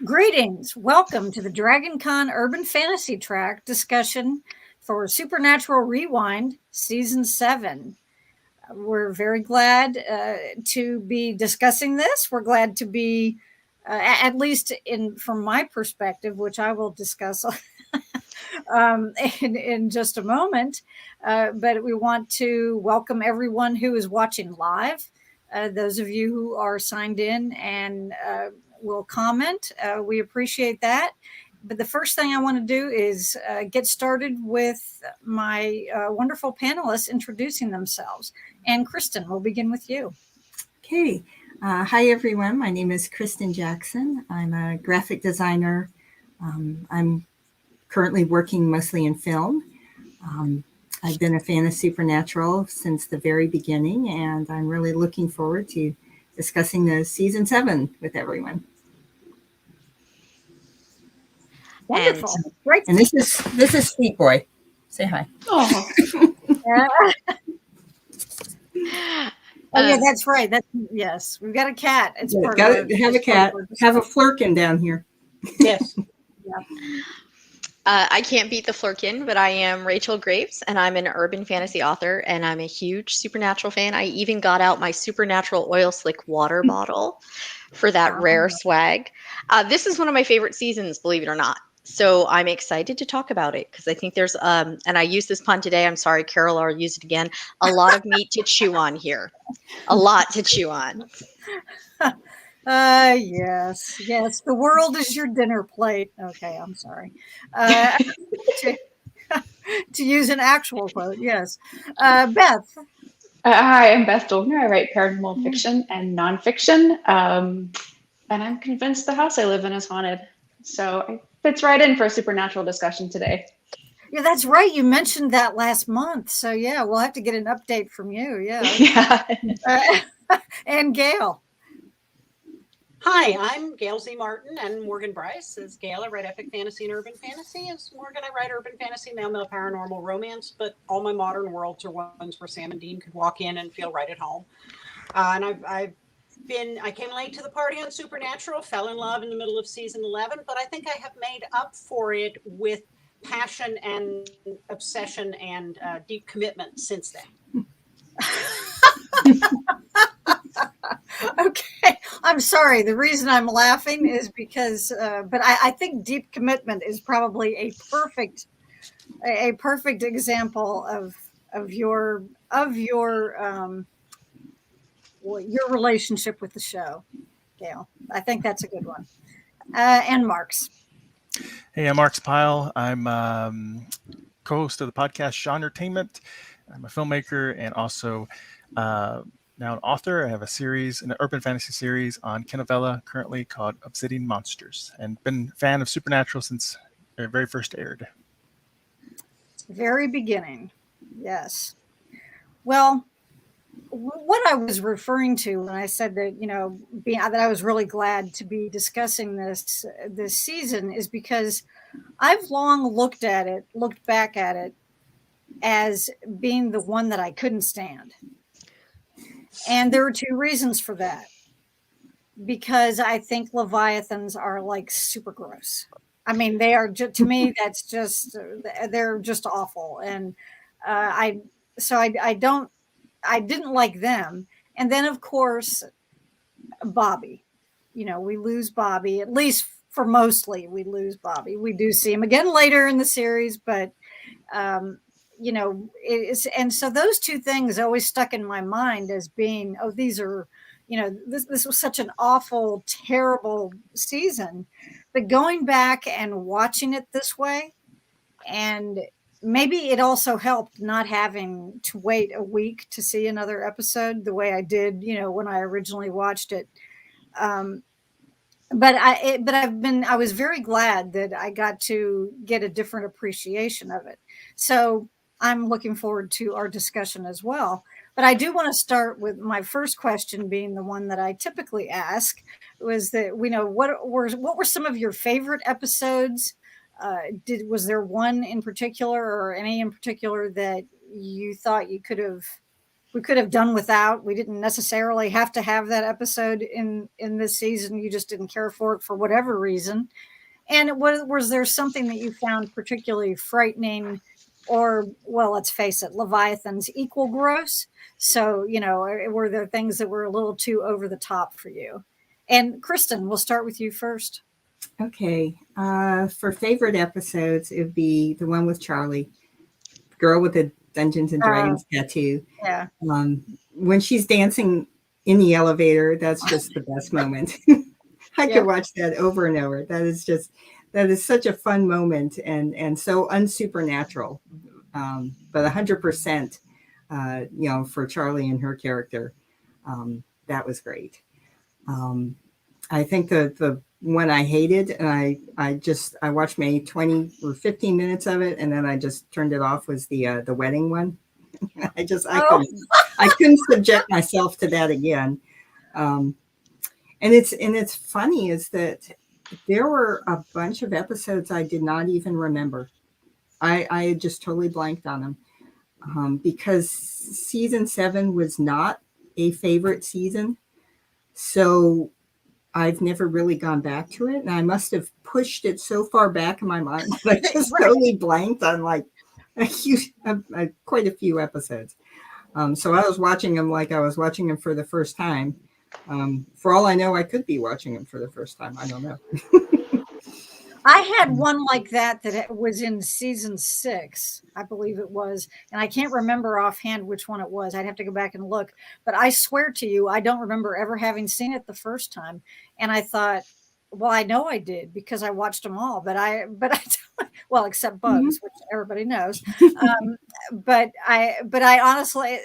Greetings. Welcome to the Dragon Con Urban Fantasy Track discussion for Supernatural Rewind Season 7. We're very glad to be discussing this. We're glad to be, at least from my perspective, which I will discuss in just a moment. But we want to welcome everyone who is watching live. Those of you who are signed in and will comment, we appreciate that. But the first thing I want to do is get started with my wonderful panelists introducing themselves. And Kristen, we'll begin with you. Okay. Hi, everyone. My name is Kristen Jackson. I'm a graphic designer. I'm currently working mostly in film. I've been a fan of Supernatural since the very beginning, and I'm really looking forward to discussing the season 7 with everyone. Wonderful. Great. And this is Sweet Boy. Say hi. Oh, yeah, that's right. Yes, we've got a cat. It's got to have a cat. Have a flurkin down here. Yes. Yeah. I can't beat the flurkin, but I am Rachel Graves, and I'm an urban fantasy author, and I'm a huge Supernatural fan. I even got out my Supernatural oil slick water bottle for that rare swag. This is one of my favorite seasons, believe it or not. So I'm excited to talk about it because I think there's, and I used this pun today. I'm sorry, Carol, I'll use it again. A lot of meat to chew on here. A lot to chew on. Yes. The world is your dinner plate. Okay, I'm sorry. To use an actual quote, yes. Beth. Hi, I'm Beth Dolner. I write paranormal fiction and nonfiction. And I'm convinced the house I live in is haunted. So it fits right in for a supernatural discussion today. Yeah, that's right. You mentioned that last month. So yeah, we'll have to get an update from you. Yeah. And Gail. Hi, I'm Gail Z. Martin, and Morgan Bryce is Gail. I write epic fantasy and urban fantasy. As Morgan, I write urban fantasy, male paranormal romance, but all my modern worlds are ones where Sam and Dean could walk in and feel right at home. And I came late to the party on Supernatural, fell in love in the middle of season 11, but I think I have made up for it with passion and obsession and deep commitment since then. Okay, I'm sorry. The reason I'm laughing is because, but I think deep commitment is probably a perfect example of your relationship with the show, Gail. I think that's a good one. And Marx. Hey, I'm Marx Pyle. I'm co-host of the podcast Shaw Entertainment. I'm a filmmaker and also now an author. I have a series, an urban fantasy series on Kinovella currently called Obsidian Monsters, and been a fan of Supernatural since it very first aired. Very beginning, yes. Well, what I was referring to when I said that, that I was really glad to be discussing this season is because I've long looked back at it as being the one that I couldn't stand. And there are two reasons for that. Because I think Leviathans are like super gross. I mean, they are to me, they're just awful. And I didn't like them. And then of course, Bobby, we lose Bobby, at least for mostly we lose Bobby. We do see him again later in the series, but and so those two things always stuck in my mind as being, these are, this was such an awful, terrible season. But going back and watching it this way, and maybe it also helped not having to wait a week to see another episode the way I did, when I originally watched it. But I was very glad that I got to get a different appreciation of it. So I'm looking forward to our discussion as well. But I do want to start with my first question being the one that I typically ask, was that what were some of your favorite episodes? Was there one in particular or any in particular that you thought you could have we could have done without. We didn't necessarily have to have that episode in this season. You just didn't care for it for whatever reason. And was there something that you found particularly frightening, or, well, let's face it, Leviathans equal gross. So, were there things that were a little too over the top for you? And Kristen, we'll start with you first. Okay. For favorite episodes, it would be the one with Charlie, girl with the Dungeons and Dragons tattoo. Yeah. When she's dancing in the elevator, that's just the best moment. I could watch that over and over. That is such a fun moment and so unsupernatural. But 100%, for Charlie and her character, that was great. I think the one I hated, and I watched maybe 20 or 15 minutes of it, and then I just turned it off, was the wedding one. I couldn't subject myself to that again. And it's funny is that there were a bunch of episodes I did not even remember. I had just totally blanked on them because season 7 was not a favorite season. So I've never really gone back to it. And I must have pushed it so far back in my mind that I just totally blanked on like quite a few episodes. So I was watching them like I was watching them for the first time. For all I know, I could be watching them for the first time. I don't know. I had one like that it was in season 6, I believe it was. And I can't remember offhand which one it was. I'd have to go back and look. But I swear to you, I don't remember ever having seen it the first time. And I thought, well, I know I did because I watched them all. But I well, except Bugs, which everybody knows. But I honestly,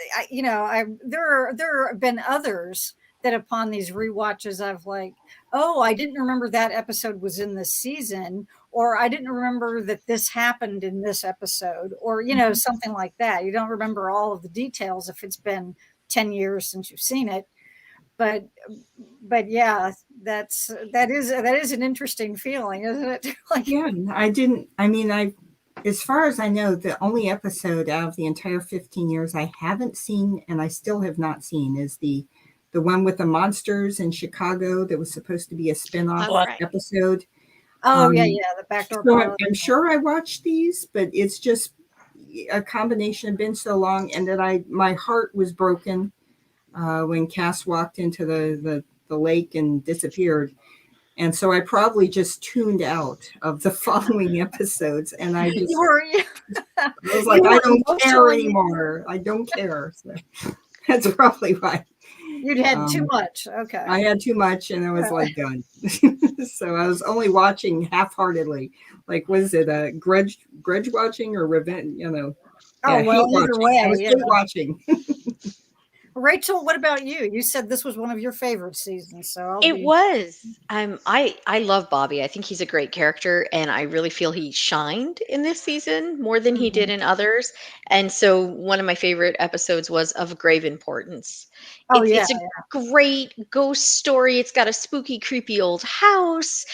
there have been others that upon these rewatches, I've like, oh, I didn't remember that episode was in this season, or I didn't remember that this happened in this episode, or, something like that. You don't remember all of the details if it's been 10 years since you've seen it. But yeah, that is an interesting feeling, isn't it? Like, yeah, as far as I know, the only episode out of the entire 15 years I haven't seen, and I still have not seen, is the one with the monsters in Chicago that was supposed to be a spin-off episode. Oh, yeah, the backdoor pilot. I'm sure I watched these, but it's just a combination of been so long, and that my heart was broken when Cass walked into the lake and disappeared. And so I probably just tuned out of the following episodes, and I was like, I don't care anymore. I don't care. So that's probably why. You'd had too much. Okay. I had too much, and I was like done. So I was only watching half-heartedly. Like, was it a grudge watching or revenge? Oh, well, either way. I was hate watching. Rachel, what about you? You said this was one of your favorite seasons, so was. I love Bobby. I think he's a great character, and I really feel he shined in this season more than he did in others. And so one of my favorite episodes was Of Grave Importance. It's a great ghost story. It's got a spooky, creepy old house.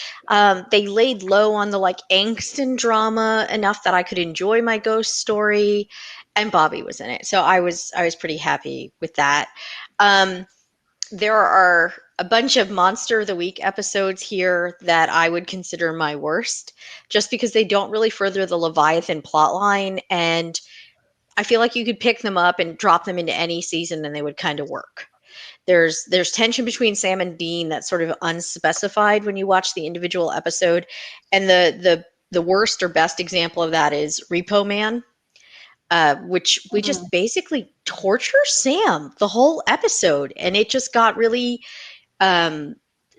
They laid low on the angst and drama enough that I could enjoy my ghost story. And Bobby was in it, so I was pretty happy with that. There are a bunch of Monster of the Week episodes here that I would consider my worst, just because they don't really further the Leviathan plotline, and I feel like you could pick them up and drop them into any season and they would kind of work. There's tension between Sam and Dean that's sort of unspecified when you watch the individual episode, and the worst or best example of that is Repo Man. Which we just basically torture Sam the whole episode, and it just got really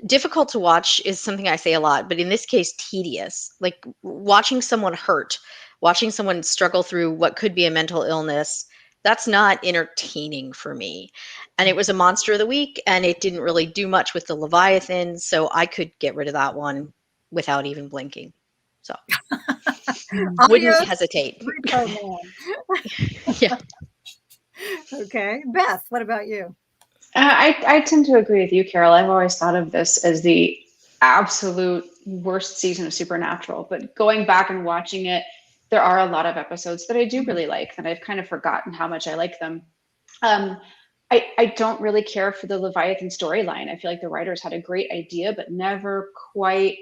difficult to watch. Is something I say a lot, but in this case, tedious. Like watching someone hurt, watching someone struggle through what could be a mental illness. That's not entertaining for me. And it was a Monster of the Week, and it didn't really do much with the Leviathan, so I could get rid of that one without even blinking. So wouldn't hesitate. Yeah. Okay. Beth, what about you? I tend to agree with you, Carol. I've always thought of this as the absolute worst season of Supernatural, but going back and watching it, there are a lot of episodes that I do really like, and I've kind of forgotten how much I like them. I don't really care for the Leviathan storyline. I feel like the writers had a great idea, but never quite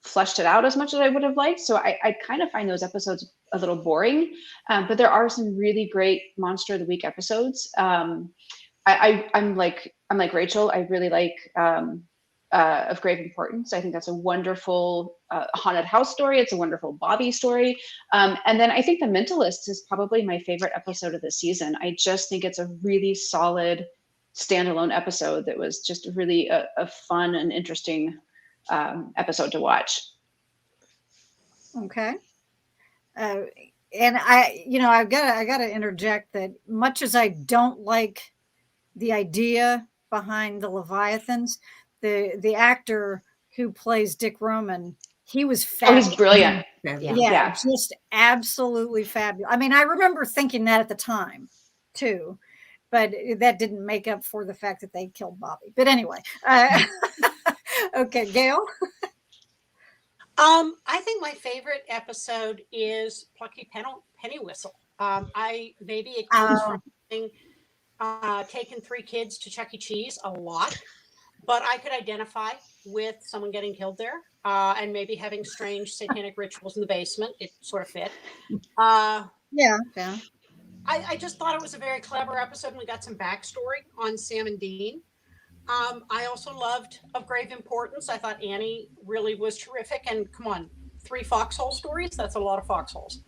fleshed it out as much as I would have liked. So I kind of find those episodes a little boring. But there are some really great Monster of the Week episodes. I'm like Rachel. I really like Of Grave Importance. I think that's a wonderful haunted house story. It's a wonderful Bobby story. And then I think The Mentalist is probably my favorite episode of the season. I just think it's a really solid standalone episode that was just really a fun and interesting episode to watch. Okay. And I've got to interject that much as I don't like the idea behind the Leviathans, the actor who plays Dick Roman, he was Oh, fabulous. he's brilliant. Yeah, just absolutely fabulous. I mean, I remember thinking that at the time too, but that didn't make up for the fact that they killed Bobby. But anyway, okay, Gail. I think my favorite episode is Plucky Penny Whistle. Maybe it comes from having taken 3 kids to Chuck E. Cheese a lot, but I could identify with someone getting killed there, and maybe having strange satanic rituals in the basement. It sort of fit. Yeah. I just thought it was a very clever episode, and we got some backstory on Sam and Dean. I also loved Of Grave Importance. I thought Annie really was terrific. And come on, 3 foxhole stories? That's a lot of foxholes.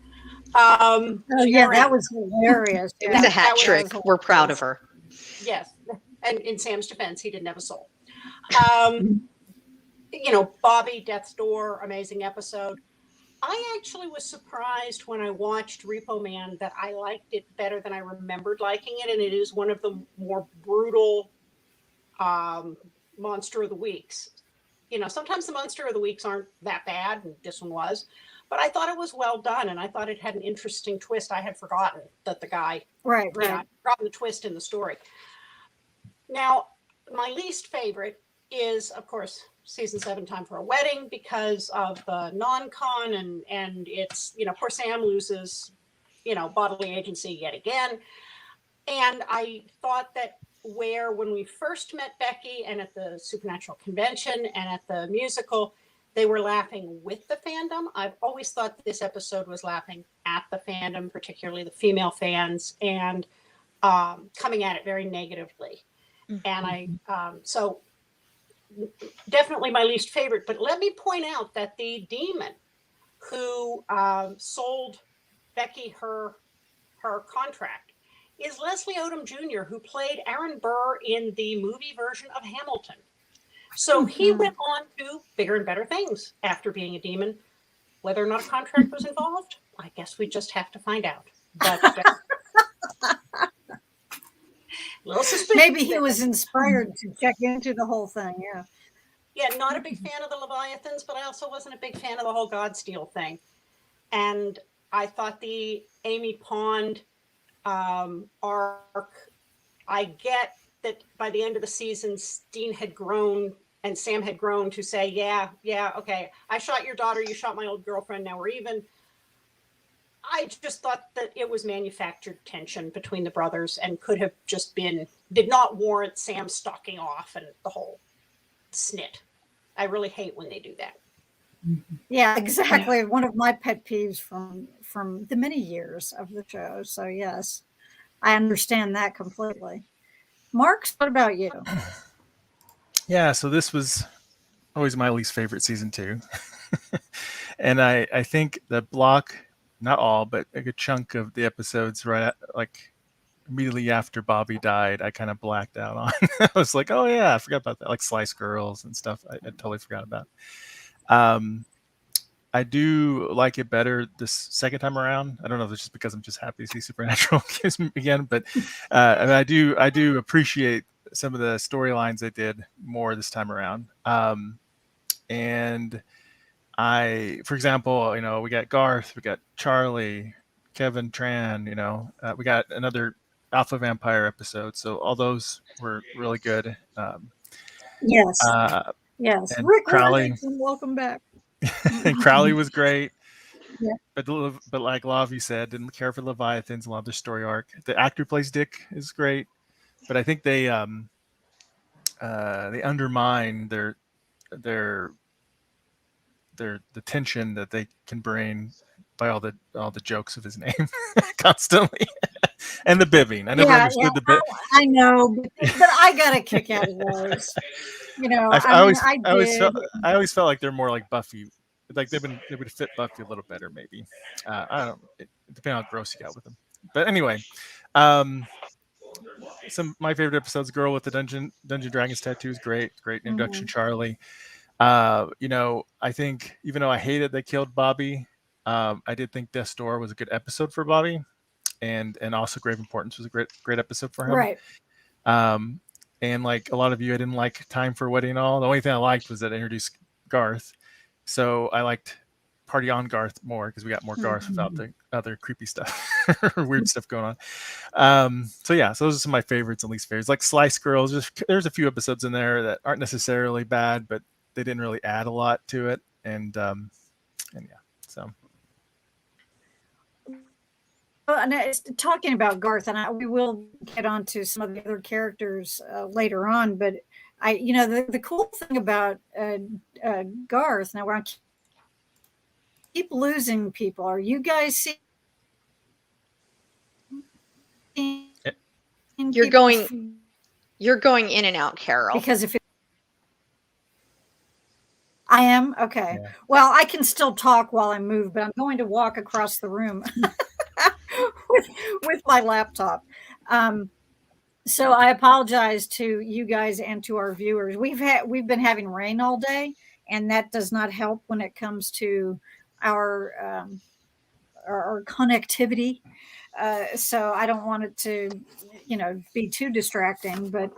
That was hilarious. It was a hat trick. We're proud of her. Yes. And in Sam's defense, he didn't have a soul. Bobby, Death's Door, amazing episode. I actually was surprised when I watched Repo Man that I liked it better than I remembered liking it. And it is one of the more brutal Monster of the Weeks. Sometimes the Monster of the Weeks aren't that bad, and this one was, but I thought it was well done, and I thought it had an interesting twist. I had forgotten that the guy, right. I'd forgotten the twist in the story. Now, my least favorite is, of course, season 7, Time for a Wedding, because of the non-con, and it's, poor Sam loses, bodily agency yet again. And I thought that when we first met Becky and at the Supernatural convention and at the musical, they were laughing with the fandom. I've always thought this episode was laughing at the fandom, particularly the female fans, and coming at it very negatively. Mm-hmm. And so definitely my least favorite. But let me point out that the demon who sold Becky her contract is Leslie Odom Jr., who played Aaron Burr in the movie version of Hamilton. So he went on to bigger and better things after being a demon. Whether or not a contract was involved, I guess we just have to find out. But little suspicious. Maybe he was inspired to check into the whole thing. Yeah, not a big fan of the Leviathans, but I also wasn't a big fan of the whole Godsteel thing. And I thought the Amy Pond arc, I get that by the end of the season, Dean had grown and Sam had grown to say, yeah, okay, I shot your daughter, you shot my old girlfriend, now we're even. I just thought that it was manufactured tension between the brothers and could have just did not warrant Sam stalking off and the whole snit. I really hate when they do that. Yeah, exactly. Yeah. One of my pet peeves from the many years of the show. So yes, I understand that completely. Marx, what about you? Yeah, so this was always my least favorite season 2. And I think the block, not all, but a good chunk of the episodes immediately after Bobby died, I kind of blacked out on. I was like, oh yeah, I forgot about that, like Slice Girls and stuff. I totally forgot about. I do like it better this second time around. I don't know if it's just because I'm just happy to see Supernatural again, but I do appreciate some of the storylines they did more this time around. And for example, we got Garth, we got Charlie, Kevin Tran, we got another Alpha Vampire episode. So all those were really good. Yes. Yes. And Rick Crowley, welcome back. and Crowley was great. Yeah. but like a lot of you said, didn't care for Leviathans. A lot of their story arc. The actor who plays Dick is great, but I think they undermine their the tension that they can bring by all the jokes of his name constantly and the bibbing. I never understood the bit. I know, but I got a kick out of those. I always felt like they're more like Buffy, like they would fit Buffy a little better, maybe. I don't. It depends on how gross you got with them. But anyway, my favorite episodes: Girl with the Dungeon Dragons tattoo is great. Great introduction, Charlie. I think even though I hated they killed Bobby, I did think Death's Door was a good episode for Bobby, and also Grave Importance was a great episode for him. Right. And like a lot of you, I didn't like Time for a Wedding and all. The only thing I liked was that it introduced Garth. So I liked Party on Garth more because we got more Garth without the other creepy stuff or weird stuff going on. So those are some of my favorites and least favorites. Like Slice Girls, there's a few episodes in there that aren't necessarily bad, but they didn't really add a lot to it. And so. And talking about Garth, and we will get onto some of the other characters later on, but the cool thing about Garth, now we're on keep losing people. Are you guys seeing? You're going in and out, Carol. Because if I am okay, well, I can still talk while I move, but I'm going to walk across the room. with my laptop. So I apologize to you guys and to our viewers. We've been having rain all day, and that does not help when it comes to our connectivity. So I don't want it to, be too distracting. But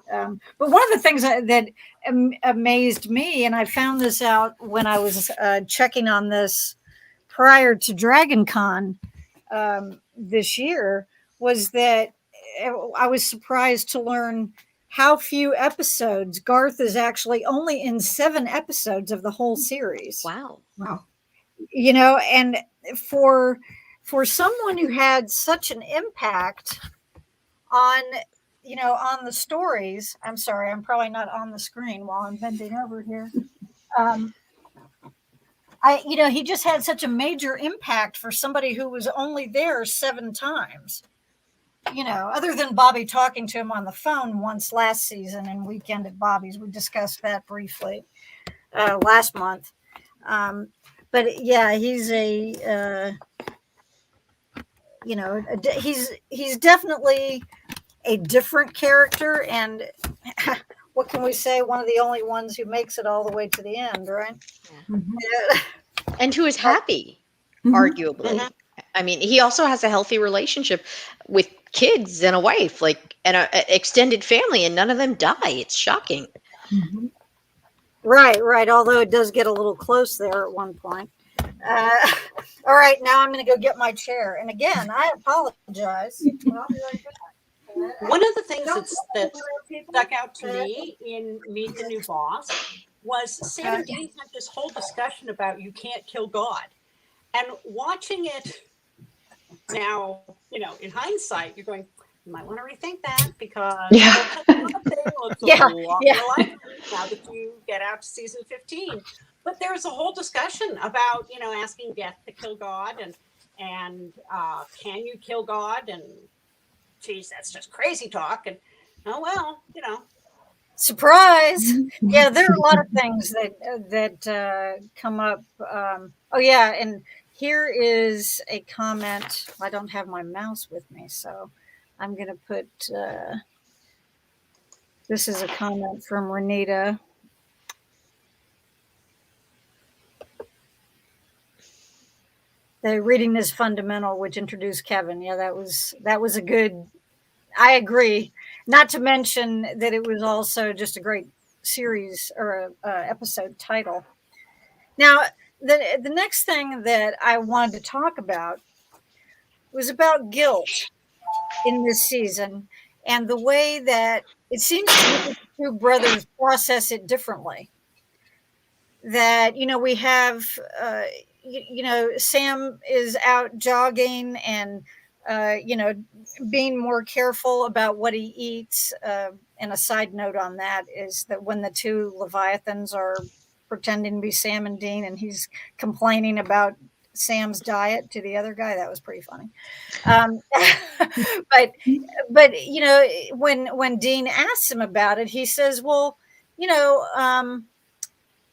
one of the things that amazed me, and I found this out when I was checking on this prior to Dragon Con this year, was that I was surprised to learn how few episodes. Garth is actually only in 7 episodes of the whole series. Wow. And for someone who had such an impact on the stories. I'm sorry, I'm probably not on the screen while I'm bending over here. He just had such a major impact for somebody who was only there 7 times. Other than Bobby talking to him on the phone once last season and Weekend at Bobby's. We discussed that briefly last month. But yeah, he's he's definitely a different character, and what can we say? One of the only ones who makes it all the way to the end, right? And who is happy, arguably. I mean, he also has a healthy relationship with kids and a wife, and an extended family, and none of them die. It's shocking. Right. Although it does get a little close there at one point. All right, now I'm going to go get my chair. And again, I apologize. I'll be right back. One of the things that stuck out to me in Meet the New Boss was Sam and Dean had this whole discussion about you can't kill God. And watching it now, in hindsight, you're going, you might want to rethink that because looks a lot more like now that you get out to season 15. But there's a whole discussion about, asking Death to kill God and can you kill God? And geez, that's just crazy talk. And surprise. Yeah, there are a lot of things that come up. And here is a comment. I don't have my mouse with me, so I'm going to put. This is a comment from Renita. The reading is fundamental, which introduced Kevin. Yeah, that was a good. I agree. Not to mention that it was also just a great series or episode title. Now, the next thing that I wanted to talk about was about guilt in this season and the way that it seems to me the two brothers process it differently. That we have Sam is out jogging and, being more careful about what he eats. And a side note on that is that when the two Leviathans are pretending to be Sam and Dean, and he's complaining about Sam's diet to the other guy, that was pretty funny. Um, but when Dean asks him about it, he says, "Well, you know,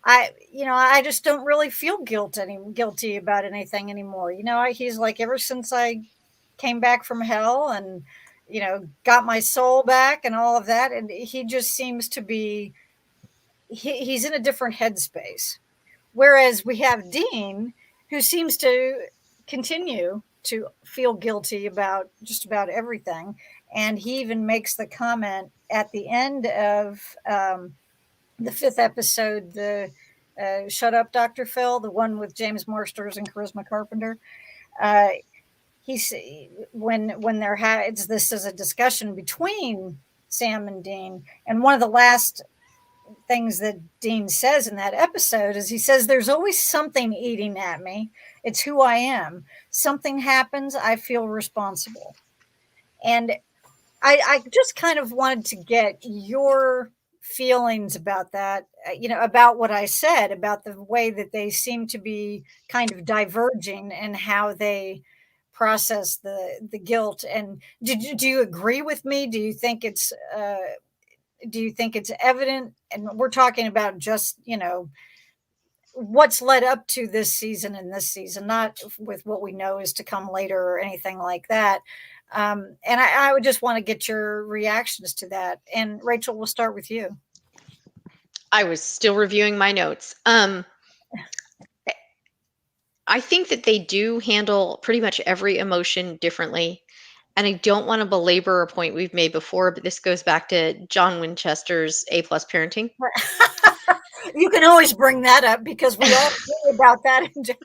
I just don't really feel guilty about anything anymore. He's like, ever since I came back from hell and, got my soul back and all of that." And he just seems to be, he's in a different headspace. Whereas we have Dean, who seems to continue to feel guilty about just about everything. And he even makes the comment at the end of the 5th episode, the Shut Up, Dr. Phil, the one with James Marsters and Charisma Carpenter. He's when they're this is a discussion between Sam and Dean, and one of the last things that Dean says in that episode is he says, "There's always something eating at me. It's who I am. Something happens, I feel responsible." And I just kind of wanted to get your feelings about that, about what I said, about the way that they seem to be kind of diverging and how they process the guilt. And do you agree with me? Do you think it's evident? And we're talking about just, what's led up to this season and this season, not with what we know is to come later or anything like that. And I would just want to get your reactions to that. And Rachel, we'll start with you. I was still reviewing my notes. I think that they do handle pretty much every emotion differently. And I don't want to belabor a point we've made before, but this goes back to John Winchester's A+ parenting. You can always bring that up because we all agree about that in general.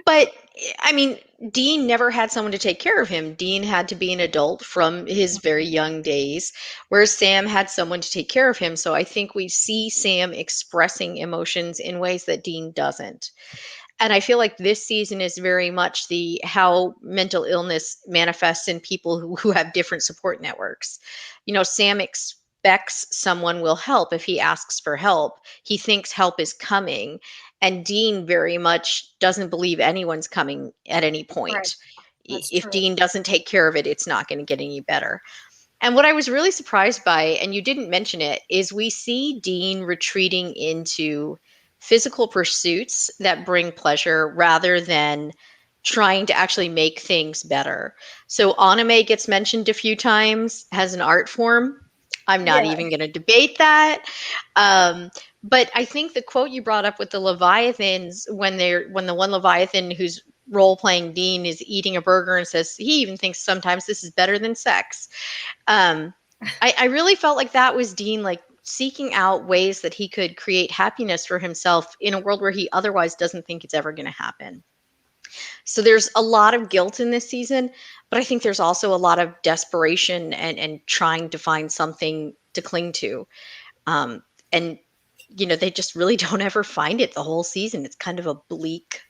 But I mean, Dean never had someone to take care of him. Dean had to be an adult from his very young days, whereas Sam had someone to take care of him. So I think we see Sam expressing emotions in ways that Dean doesn't. And I feel like this season is very much how mental illness manifests in people who have different support networks. Sam expects someone will help if he asks for help. He thinks help is coming. And Dean very much doesn't believe anyone's coming at any point. Right. If true. Dean doesn't take care of it, it's not going to get any better. And what I was really surprised by, and you didn't mention it, is we see Dean retreating into physical pursuits that bring pleasure rather than trying to actually make things better. So anime gets mentioned a few times as an art form. I'm not even going to debate that. But I think the quote you brought up with the Leviathans, when the one Leviathan who's role-playing Dean is eating a burger and says he even thinks sometimes this is better than sex. I really felt like that was Dean, like, seeking out ways that he could create happiness for himself in a world where he otherwise doesn't think it's ever going to happen. So there's a lot of guilt in this season, but I think there's also a lot of desperation and trying to find something to cling to. And, they just really don't ever find it the whole season. It's kind of a bleak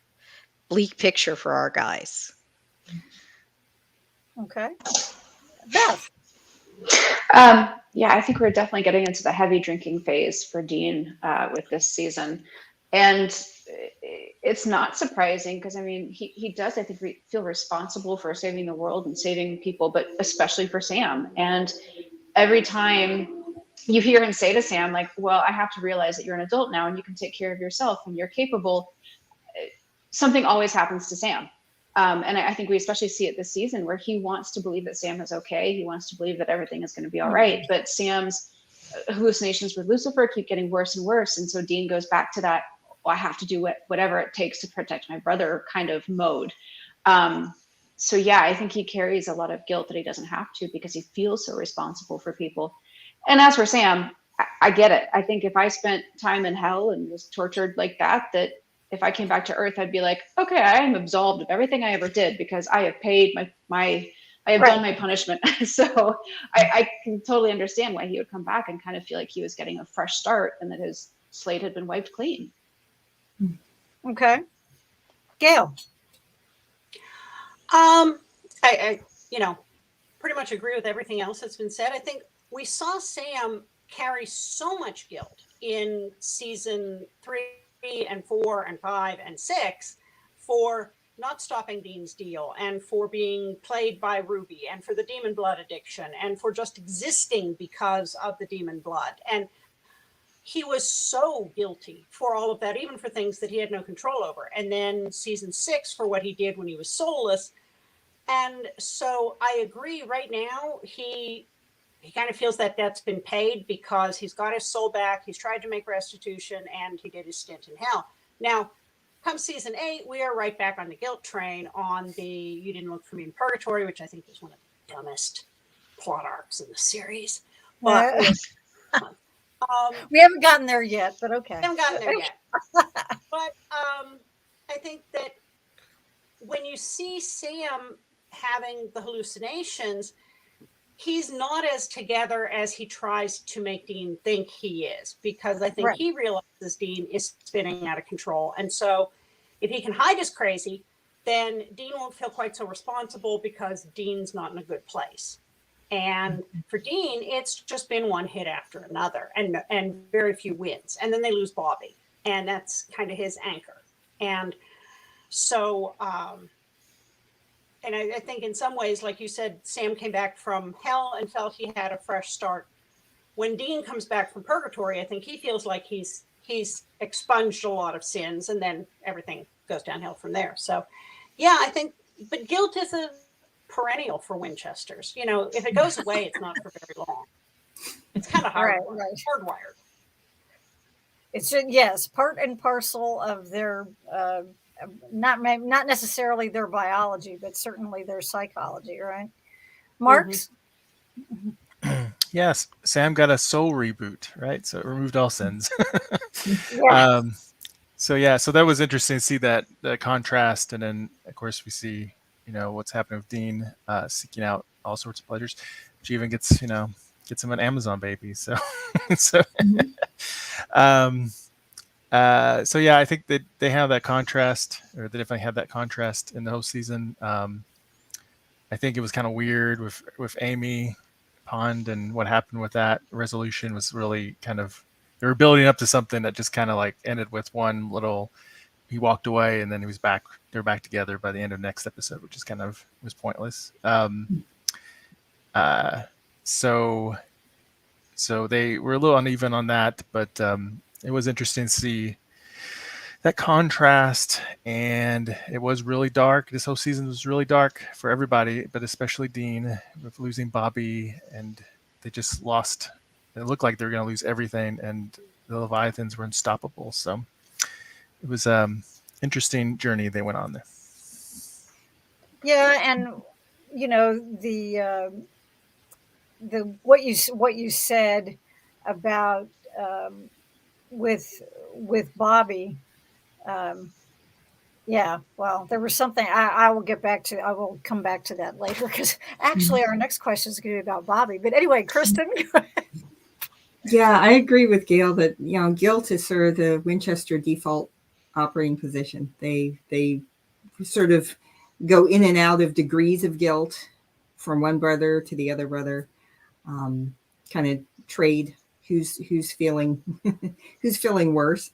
picture for our guys. Okay. Beth. Yeah, I think we're definitely getting into the heavy drinking phase for Dean with this season. And it's not surprising because, I mean, he does, I think, feel responsible for saving the world and saving people, but especially for Sam. And every time you hear him say to Sam, like, well, I have to realize that you're an adult now and you can take care of yourself and you're capable, something always happens to Sam. And I think we especially see it this season where he wants to believe that Sam is okay. He wants to believe that everything is going to be all right. But Sam's hallucinations with Lucifer keep getting worse and worse. And so Dean goes back to that, well, I have to do whatever it takes to protect my brother kind of mode. So yeah, I think he carries a lot of guilt that he doesn't have to because he feels so responsible for people. And as for Sam, I get it. I think if I spent time in hell and was tortured like that if I came back to Earth, I'd be like, okay, I am absolved of everything I ever did because I have paid I have done my punishment. So I can totally understand why he would come back and kind of feel like he was getting a fresh start and that his slate had been wiped clean. Okay. Gail. I pretty much agree with everything else that's been said. I think we saw Sam carry so much guilt in season 3 and 4 and 5 and 6 for not stopping Dean's deal, and for being played by Ruby, and for the demon blood addiction, and for just existing because of the demon blood. And he was so guilty for all of that, even for things that he had no control over. And then season 6 for what he did when he was soulless. And so I agree, right now he kind of feels that debt's been paid, because he's got his soul back, he's tried to make restitution, and he did his stint in hell. Now, come season 8, we are right back on the guilt train, on the "you didn't look for me in purgatory," which I think is one of the dumbest plot arcs in the series. But we haven't gotten there yet, but okay. We haven't gotten there yet. But I think that when you see Sam having the hallucinations, he's not as together as he tries to make Dean think he is, because I think he realizes Dean is spinning out of control. And so if he can hide his crazy, then Dean won't feel quite so responsible, because Dean's not in a good place. And for Dean, it's just been one hit after another, and very few wins. And then they lose Bobby, and that's kind of his anchor. And so, and I think in some ways, like you said, Sam came back from hell and felt he had a fresh start. When Dean comes back from purgatory, I think he feels like he's expunged a lot of sins, and then everything goes downhill from there. So, yeah, I think, but guilt is a perennial for Winchesters. If it goes away, it's not for very long. It's kind of hardwired. It's just, yes, part and parcel of their not necessarily their biology, but certainly their psychology, right? Marx? Yes, Sam got a soul reboot, right? So it removed all sins. So that was interesting to see that the contrast, and then of course we see what's happening with Dean seeking out all sorts of pleasures. She even gets him an Amazon baby. So I think that they have that contrast, or they definitely have that contrast in the whole season. I think it was kind of weird with Amy Pond, and what happened with that resolution was really kind of, they were building up to something that just kind of like ended with one little, he walked away and then he was back. They're back together by the end of next episode, which is kind of was pointless. So they were a little uneven on that, but it was interesting to see that contrast, and it was really dark. This whole season was really dark for everybody, but especially Dean, with losing Bobby, and they just lost. It looked like they were going to lose everything, and the Leviathans were unstoppable. So it was interesting journey they went on there. Yeah, and the what you said about with Bobby, well, there was something I will get back to. I will come back to that later, because actually our next question is going to be about Bobby. But anyway, Kristen. Yeah, I agree with Gail that guilt is sort of the Winchester default operating position. They sort of go in and out of degrees of guilt from one brother to the other brother, kind of trade who's feeling who's feeling worse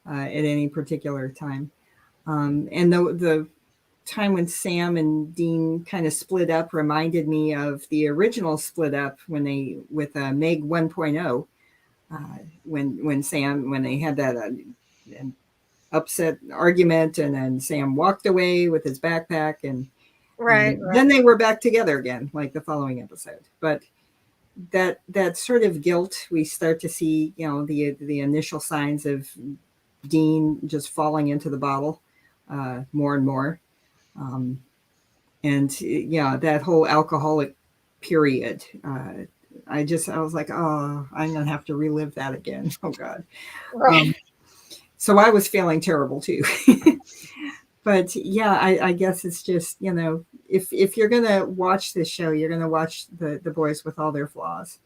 at any particular time. And the time when Sam and Dean kind of split up reminded me of the original split up when they with Meg 1.0, when they had that an upset argument, and then Sam walked away with his backpack, and then they were back together again, like the following episode. But that sort of guilt, we start to see, the initial signs of Dean just falling into the bottle more and more. That whole alcoholic period, I was like, oh, I'm going to have to relive that again. Oh God. Right. So I was feeling terrible too. But yeah, I guess it's just, if you're going to watch this show, you're going to watch the boys with all their flaws.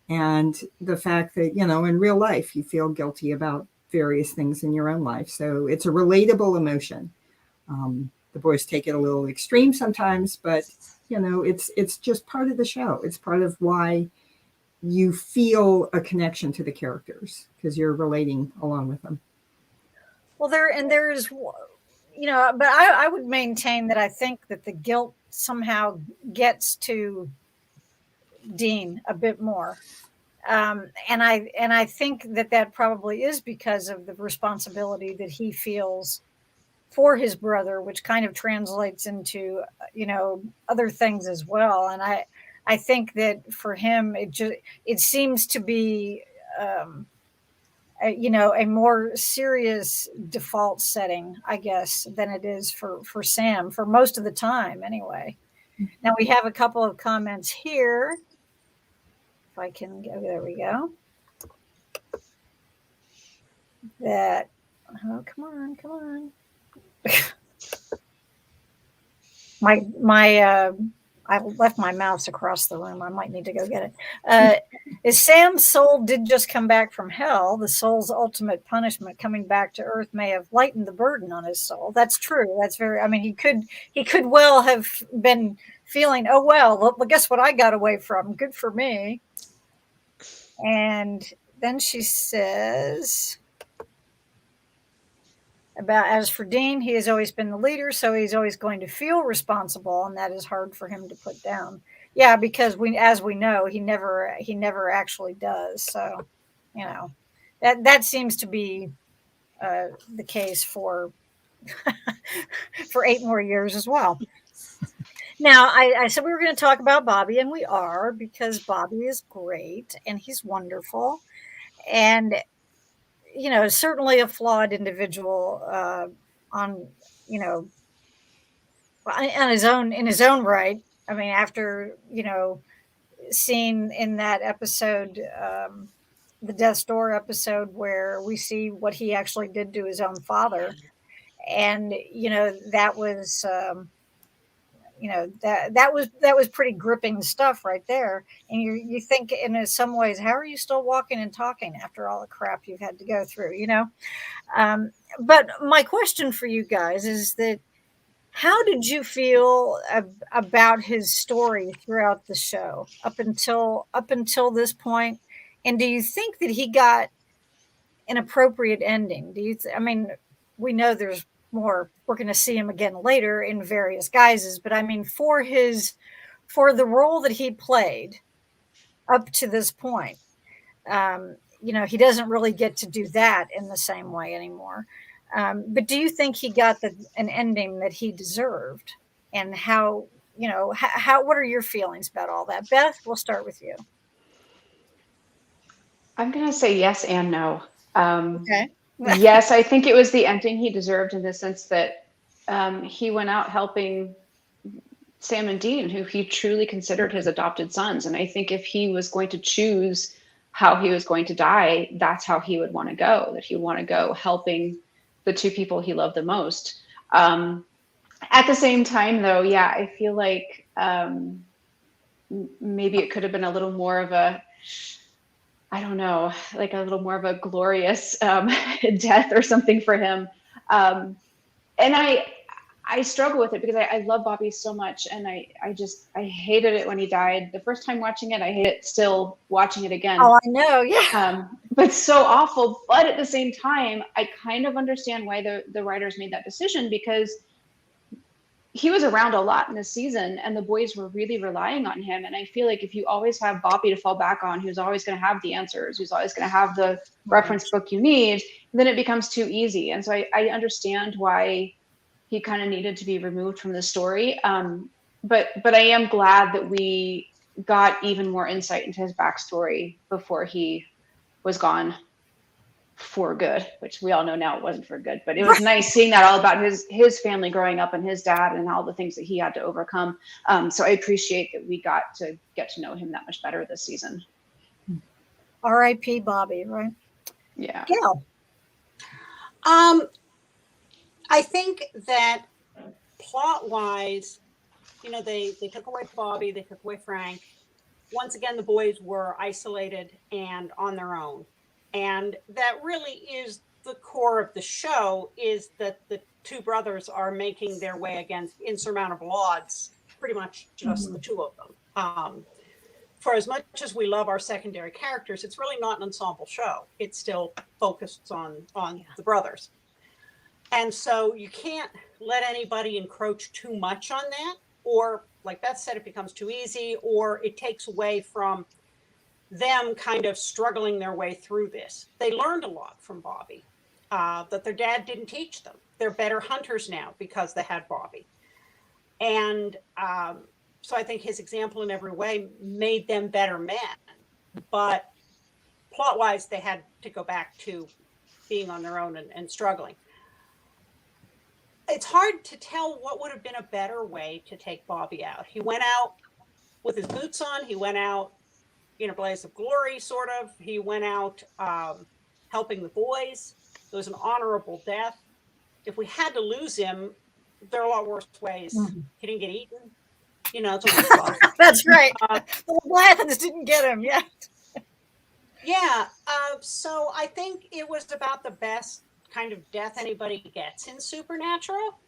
And the fact that, in real life, you feel guilty about various things in your own life. So it's a relatable emotion. The boys take it a little extreme sometimes, but it's just part of the show. It's part of why you feel a connection to the characters because you're relating along with them. Well, there's, but I would maintain that I think that the guilt somehow gets to Dean a bit more. And I think that probably is because of the responsibility that he feels for his brother, which kind of translates into, other things as well. And I think that for him, it seems to be, a more serious default setting, I guess, than it is for Sam for most of the time anyway. Now we have a couple of comments here. If I can go, there we go. That, oh, come on. I left my mouse across the room. I might need to go get it. Is Sam's soul did just come back from hell? The soul's ultimate punishment, coming back to Earth, may have lightened the burden on his soul. That's true. That's very. I mean, he could well have been feeling, oh well, guess what I got away from? Good for me. And then she says, as for Dean, he has always been the leader, so he's always going to feel responsible, and that is hard for him to put down. Yeah, because as we know, he never actually does. So, that seems to be the case for 8 more years as well. Now, I said we were going to talk about Bobby, and we are, because Bobby is great and he's wonderful, and certainly a flawed individual in his own right. I mean, after seeing in that episode, the Death's Door episode, where we see what he actually did to his own father, and that was. That was pretty gripping stuff right there. And you think in some ways, how are you still walking and talking after all the crap you've had to go through, But my question for you guys is that, how did you feel about his story throughout the show up until this point? And do you think that he got an appropriate ending? I mean, we know there's more. We're going to see him again later in various guises, but I mean, for the role that he played up to this point, he doesn't really get to do that in the same way anymore. But do you think he got an ending that he deserved? And how what are your feelings about all that? Beth, we'll start with you. I'm going to say yes and no. Okay. Yes, I think it was the ending he deserved, in the sense that he went out helping Sam and Dean, who he truly considered his adopted sons. And I think if he was going to choose how he was going to die, that's how he would want to go, that he would want to go helping the two people he loved the most. At the same time, though, yeah, I feel like maybe it could have been a little more of a, I don't know, like a little more of a glorious death or something for him. And I struggle with it because I love Bobby so much. And I hated it when he died. The first time watching it, I hate it still watching it again. Oh, I know. Yeah. But so awful. But at the same time, I kind of understand why the writers made that decision, because he was around a lot in this season and the boys were really relying on him. And I feel like if you always have Bobby to fall back on, who's always going to have the answers, who's always going to have the reference book you need, then it becomes too easy. And so I understand why he kind of needed to be removed from the story. But I am glad that we got even more insight into his backstory before he was gone for good, which we all know now it wasn't for good, but it was nice seeing that all about his family growing up and his dad and all the things that he had to overcome. So I appreciate that we got to get to know him that much better this season. R.I.P. Bobby, right? Yeah. Gail. I think that plot-wise, they took away Bobby, they took away Frank. Once again, the boys were isolated and on their own. And that really is the core of the show, is that the two brothers are making their way against insurmountable odds, pretty much just the two of them. For as much as we love our secondary characters, it's really not an ensemble show. It's still focused on the brothers. And so you can't let anybody encroach too much on that, or like Beth said, it becomes too easy, or it takes away from them kind of struggling their way through this. They learned a lot from Bobby that their dad didn't teach them. They're better hunters now because they had Bobby. And so I think his example in every way made them better men. But plot-wise, they had to go back to being on their own and struggling. It's hard to tell what would have been a better way to take Bobby out. He went out with his boots on. He went out in a blaze of glory, sort of. He went out helping the boys. It was an honorable death. If we had to lose him, there are a lot worse ways. Mm-hmm. He didn't get eaten. You know, it's a lot. That's right. The Leviathans didn't get him yet. Yeah. So I think it was about the best kind of death anybody gets in Supernatural.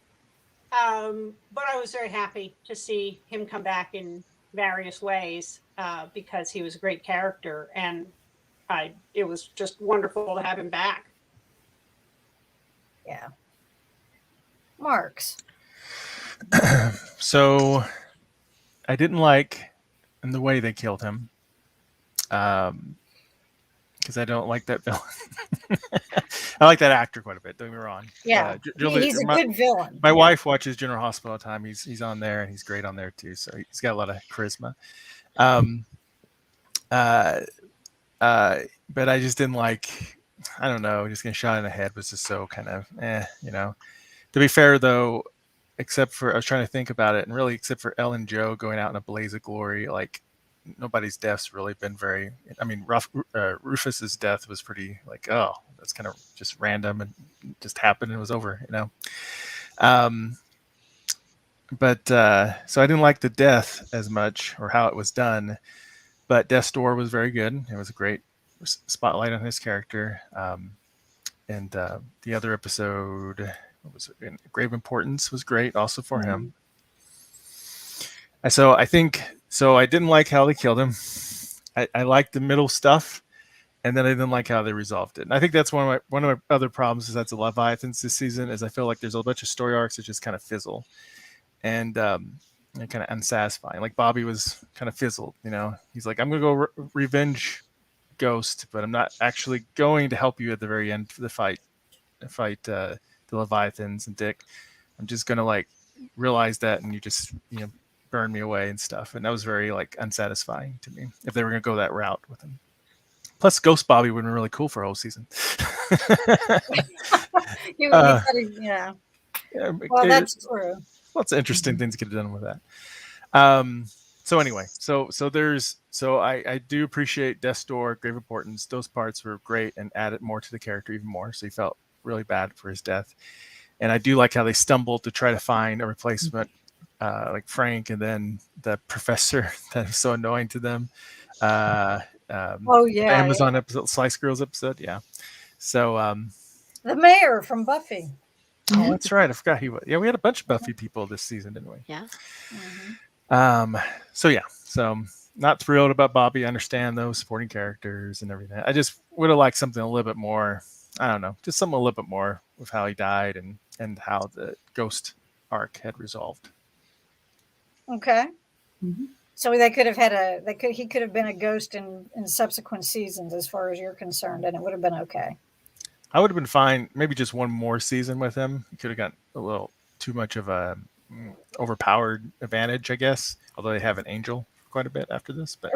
But I was very happy to see him come back in various ways because he was a great character, and it was just wonderful to have him back. Yeah. Marx. So I didn't like in the way they killed him. Because I don't like that villain. I like that actor quite a bit. Don't get me wrong. Yeah, he's a good villain. My wife watches General Hospital all the time. He's on there, and he's great on there too. So he's got a lot of charisma. But I just didn't like. I don't know. Just getting shot in the head was just so kind of you know. To be fair, though, except for I was trying to think about it, and really, except for Elle and Joe going out in a blaze of glory, like. Nobody's death's really been very. I mean, Rufus's death was pretty like, oh, that's kind of just random and just happened and it was over, you know. But so I didn't like the death as much or how it was done. But Death's Door was very good. It was a great spotlight on his character. And the other episode, what was it? Grave Importance was great also for him. So I think. So I didn't like how they killed him. I liked the middle stuff, and then I didn't like how they resolved it. And I think that's one of my other problems is that's the Leviathans this season is I feel like there's a bunch of story arcs that just kind of fizzle, and kind of unsatisfying. Like Bobby was kind of fizzled, you know. He's like, I'm gonna go revenge Ghost, but I'm not actually going to help you at the very end for the fight the Leviathans and Dick. I'm just gonna like realize that, and you just burn me away and stuff, and that was very like unsatisfying to me if they were going to go that route with him. Plus Ghost Bobby would have been really cool for a whole season. Yeah, well, that's true. Lots of interesting things could have done with that. So anyway, so I do appreciate Death's Door, Grave Importance. Those parts were great and added more to the character even more, so he felt really bad for his death. And I do like how they stumbled to try to find a replacement like Frank, and then the professor that was so annoying to them. The Amazon episode, Slice Girls episode, yeah. So the mayor from Buffy. Oh, that's right. I forgot he was. Yeah, we had a bunch of Buffy people this season, didn't we? Yeah. So not thrilled about Bobby. I understand those supporting characters and everything. I just would have liked something a little bit more. I don't know, just something a little bit more with how he died and how the Ghost arc had resolved. Okay. Mm-hmm. So they could have had he could have been a ghost in subsequent seasons as far as you're concerned, and it would have been okay. I would have been fine. Maybe just one more season with him. He could have gotten a little too much of a overpowered advantage, I guess. Although they have an angel quite a bit after this, but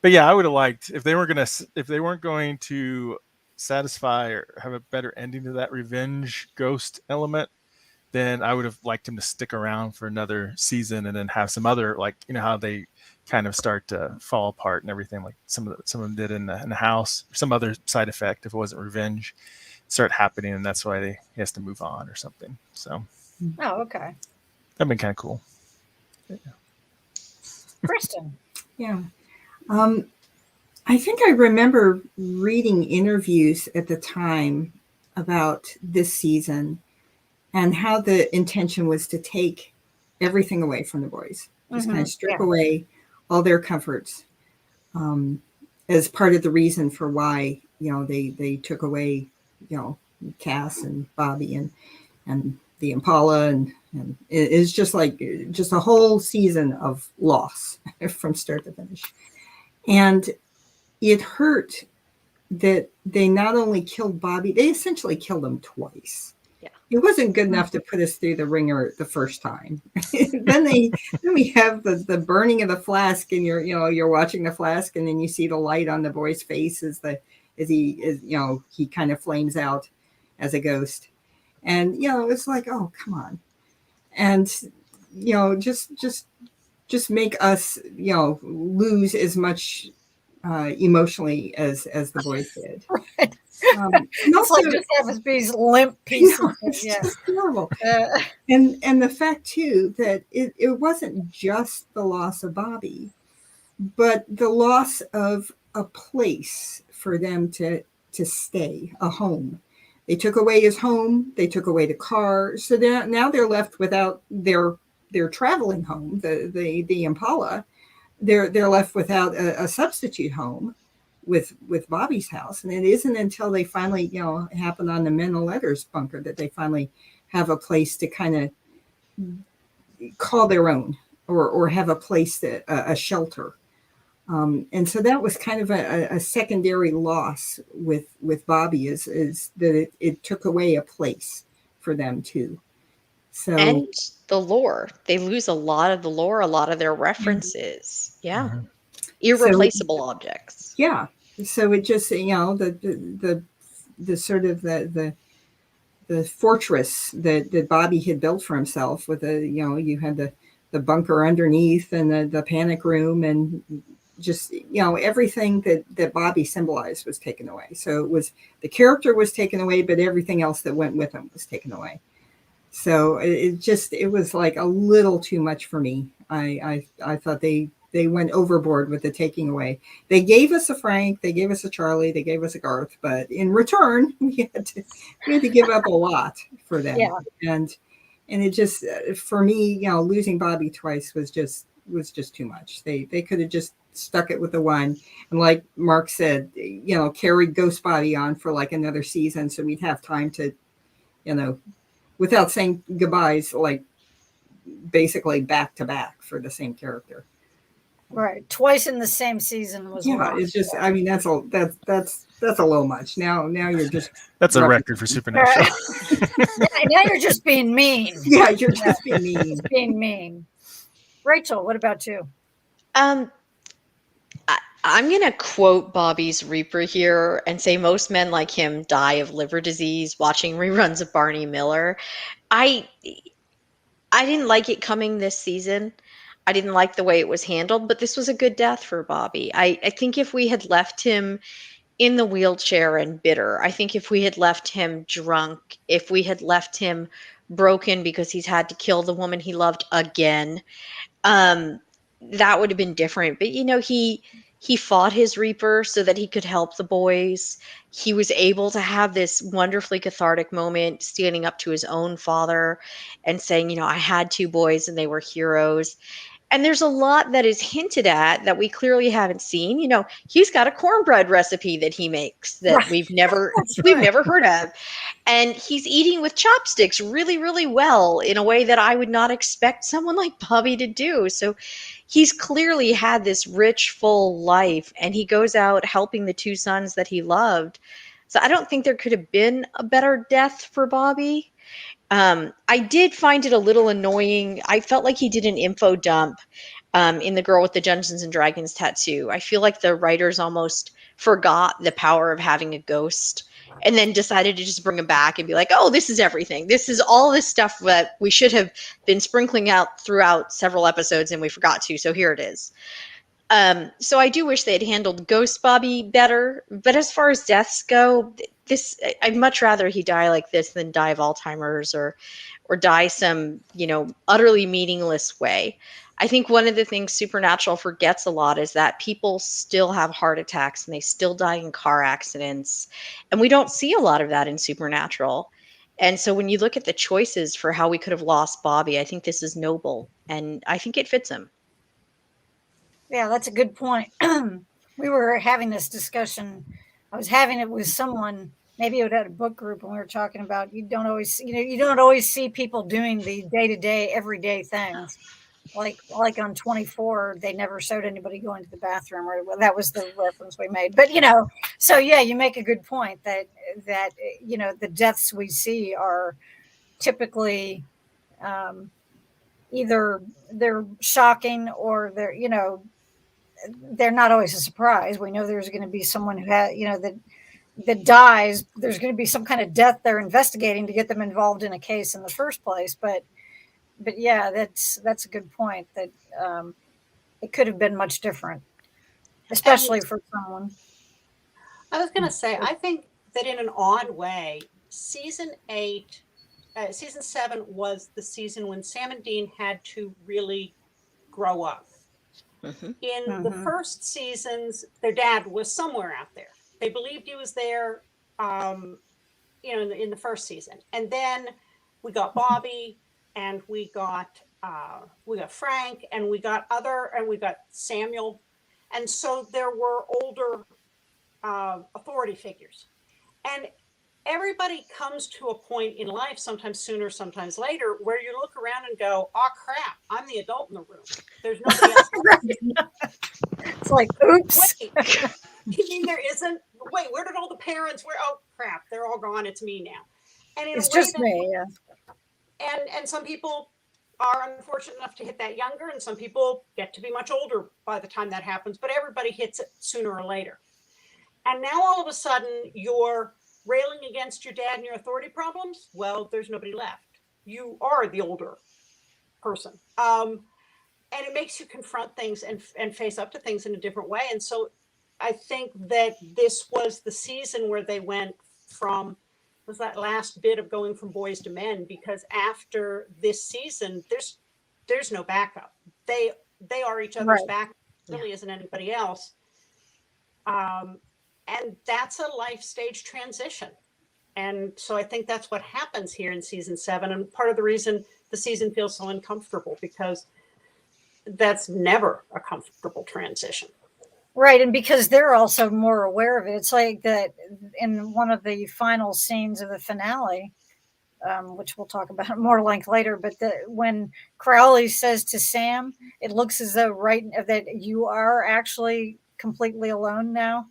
but yeah, I would have liked if they weren't going to satisfy or have a better ending to that revenge ghost element. Then I would have liked him to stick around for another season and then have some other, like, how they kind of start to fall apart and everything, like some of them did in the house, some other side effect if it wasn't revenge start happening, and that's why he has to move on or something. So okay, that'd been kind of cool. Yeah. Kristen. Yeah. I think I remember reading interviews at the time about this season and how the intention was to take everything away from the boys, just kind of strip away all their comforts, as part of the reason for why, they took away, Cass and Bobby and the Impala, and it's just like just a whole season of loss from start to finish. And it hurt that they not only killed Bobby, they essentially killed him twice. Yeah. It wasn't good enough to put us through the ringer the first time. then we have the burning of the flask, and you're watching the flask, and then you see the light on the boy's face as he kind of flames out as a ghost. And it's like, oh, come on. And just make us lose as much emotionally as the boys did. Right. And also, like just have these limp pieces. It's horrible. And the fact too that it wasn't just the loss of Bobby, but the loss of a place for them to stay, a home. They took away his home. They took away the car. So now they're left without their traveling home, the Impala. They're left without a substitute home with Bobby's house. And it isn't until they finally, happen on the Men of Letters bunker that they finally have a place to kind of call their own, or have a place a shelter. And so that was kind of a secondary loss with Bobby is that it took away a place for them too. So, and the lore, they lose a lot of the lore, a lot of their references. Yeah. Mm-hmm. Irreplaceable objects. Yeah. So it just, the sort of the fortress that Bobby had built for himself with you had the bunker underneath and the panic room, and just, everything that Bobby symbolized was taken away. So it was, the character was taken away, but everything else that went with him was taken away. So it was like a little too much for me. I thought they went overboard with the taking away. They gave us a Frank, they gave us a Charlie, they gave us a Garth, but in return, we had to give up a lot for them. Yeah. And it just, for me, losing Bobby twice was just too much. They could have just stuck it with the one, and like Mark said, carried Ghost Bobby on for like another season, so we'd have time to, without saying goodbyes, like basically back to back for the same character. Right, twice in the same season was. Yeah, it's just, I mean, that's a little much. Now you're just, that's a record for Supernatural. Now you're just being mean. Yeah, you're just being mean. Just being mean. Rachel, what about you? I'm going to quote Bobby's Reaper here and say most men like him die of liver disease watching reruns of Barney Miller. I didn't like it coming this season. I didn't like the way it was handled, but this was a good death for Bobby. I think if we had left him in the wheelchair and bitter, I think if we had left him drunk, if we had left him broken because he's had to kill the woman he loved again, that would have been different. But he fought his Reaper so that he could help the boys. He was able to have this wonderfully cathartic moment standing up to his own father and saying, I had two boys and they were heroes. And there's a lot that is hinted at that we clearly haven't seen. He's got a cornbread recipe that he makes that Right. we've never heard of. And he's eating with chopsticks really, really well in a way that I would not expect someone like Bobby to do. So he's clearly had this rich, full life, and he goes out helping the two sons that he loved. So I don't think there could have been a better death for Bobby. I did find it a little annoying. I felt like he did an info dump in The Girl with the Dungeons and Dragons tattoo. I feel like the writers almost forgot the power of having a ghost and then decided to just bring him back and be like, oh, this is everything. This is all this stuff that we should have been sprinkling out throughout several episodes and we forgot to. So here it is. So I do wish they had handled Ghost Bobby better. But as far as deaths go, I'd much rather he die like this than die of Alzheimer's or die some, utterly meaningless way. I think one of the things Supernatural forgets a lot is that people still have heart attacks and they still die in car accidents. And we don't see a lot of that in Supernatural. And so when you look at the choices for how we could have lost Bobby, I think this is noble and I think it fits him. Yeah, that's a good point. We were having this discussion. I was having it with someone, maybe it at a book group, and we were talking about you don't always, you don't always see people doing the day-to-day, everyday things. Like on 24, they never showed anybody going to the bathroom, or well, that was the reference we made. But so yeah, you make a good point that the deaths we see are typically either they're shocking or they're not always a surprise. We know there's going to be someone who has, that dies. There's going to be some kind of death they're investigating to get them involved in a case in the first place. But yeah, that's a good point that it could have been much different, especially for someone. I was going to say, I think that in an odd way, season 7 was the season when Sam and Dean had to really grow up. Mm-hmm. In the first seasons, their dad was somewhere out there. They believed he was there, in the first season. And then we got Bobby, and we got Frank, and we got Samuel. And so there were older authority figures. And everybody comes to a point in life, sometimes sooner, sometimes later, where you look around and go, oh, crap, I'm the adult in the room. There's nobody else. It's like, oops. Wait, you mean there isn't? Wait, where did all the parents? Oh, crap, they're all gone. It's me now. And it's just me, yeah. And some people are unfortunate enough to hit that younger, and some people get to be much older by the time that happens, but everybody hits it sooner or later. And now all of a sudden you're railing against your dad and your authority problems. Well, there's nobody left. You are the older person. And it makes you confront things and face up to things in a different way. And so I think that this was the season where they went from, was that last bit of going from boys to men, because after this season, there's no backup. They are each other's backup. There really isn't anybody else. And that's a life stage transition. And so I think that's what happens here in season 7. And part of the reason the season feels so uncomfortable, because that's never a comfortable transition. Right. And because they're also more aware of it. It's like that in one of the final scenes of the finale, which we'll talk about more length later, but when Crowley says to Sam, it looks as though that you are actually completely alone now.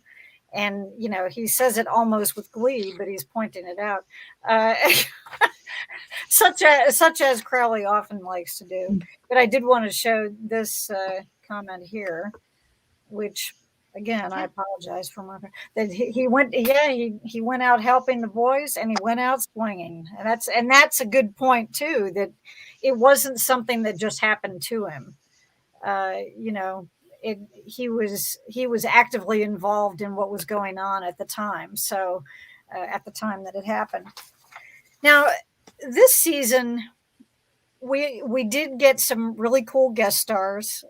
And, he says it almost with glee, but he's pointing it out. Such as Crowley often likes to do. But I did want to show this comment here, which, again, I apologize for that he went out helping the boys, and he went out swinging. And that's a good point too, that it wasn't something that just happened to him. He was actively involved in what was going on at the time. So at the time that it happened. Now, this season, we did get some really cool guest stars,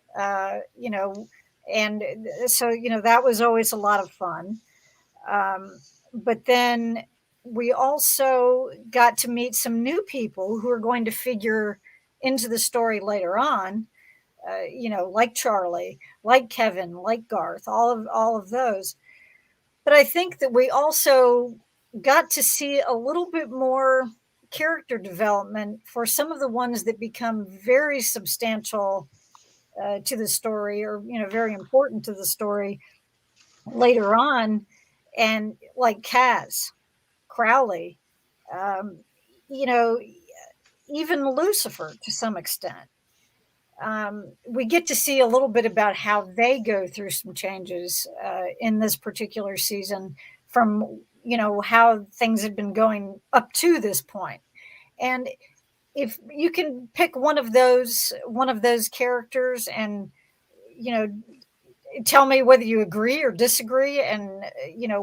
and so, that was always a lot of fun. But then we also got to meet some new people who are going to figure into the story later on, like Charlie, like Kevin, like Garth, all of those. But I think that we also got to see a little bit more character development for some of the ones that become very substantial to the story, or very important to the story later on, and like Kaz, Crowley, even Lucifer to some extent. We get to see a little bit about how they go through some changes in this particular season from how things had been going up to this point. And if you can pick one of those characters and tell me whether you agree or disagree, and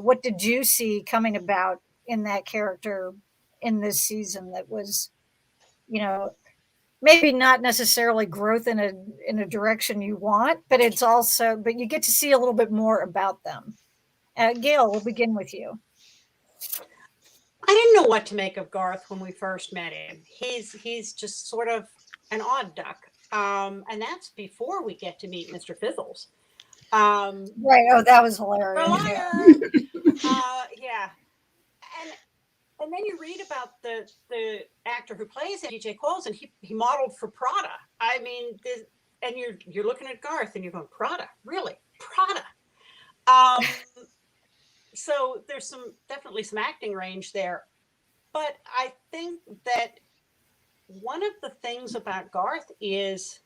what did you see coming about in that character in this season that was maybe not necessarily growth in a direction you want, but it's also, but you get to see a little bit more about them. Gail, we'll begin with you. I didn't know what to make of Garth when we first met him. He's just sort of an odd duck, and that's before we get to meet Mr. Fizzles. Right. Oh, that was hilarious. Liar. Yeah. And then you read about the actor who plays DJ Qualls, and he modeled for Prada. I mean, and you're looking at Garth and you're going, Prada, really? Prada. So there's definitely some acting range there. But I think that one of the things about Garth is,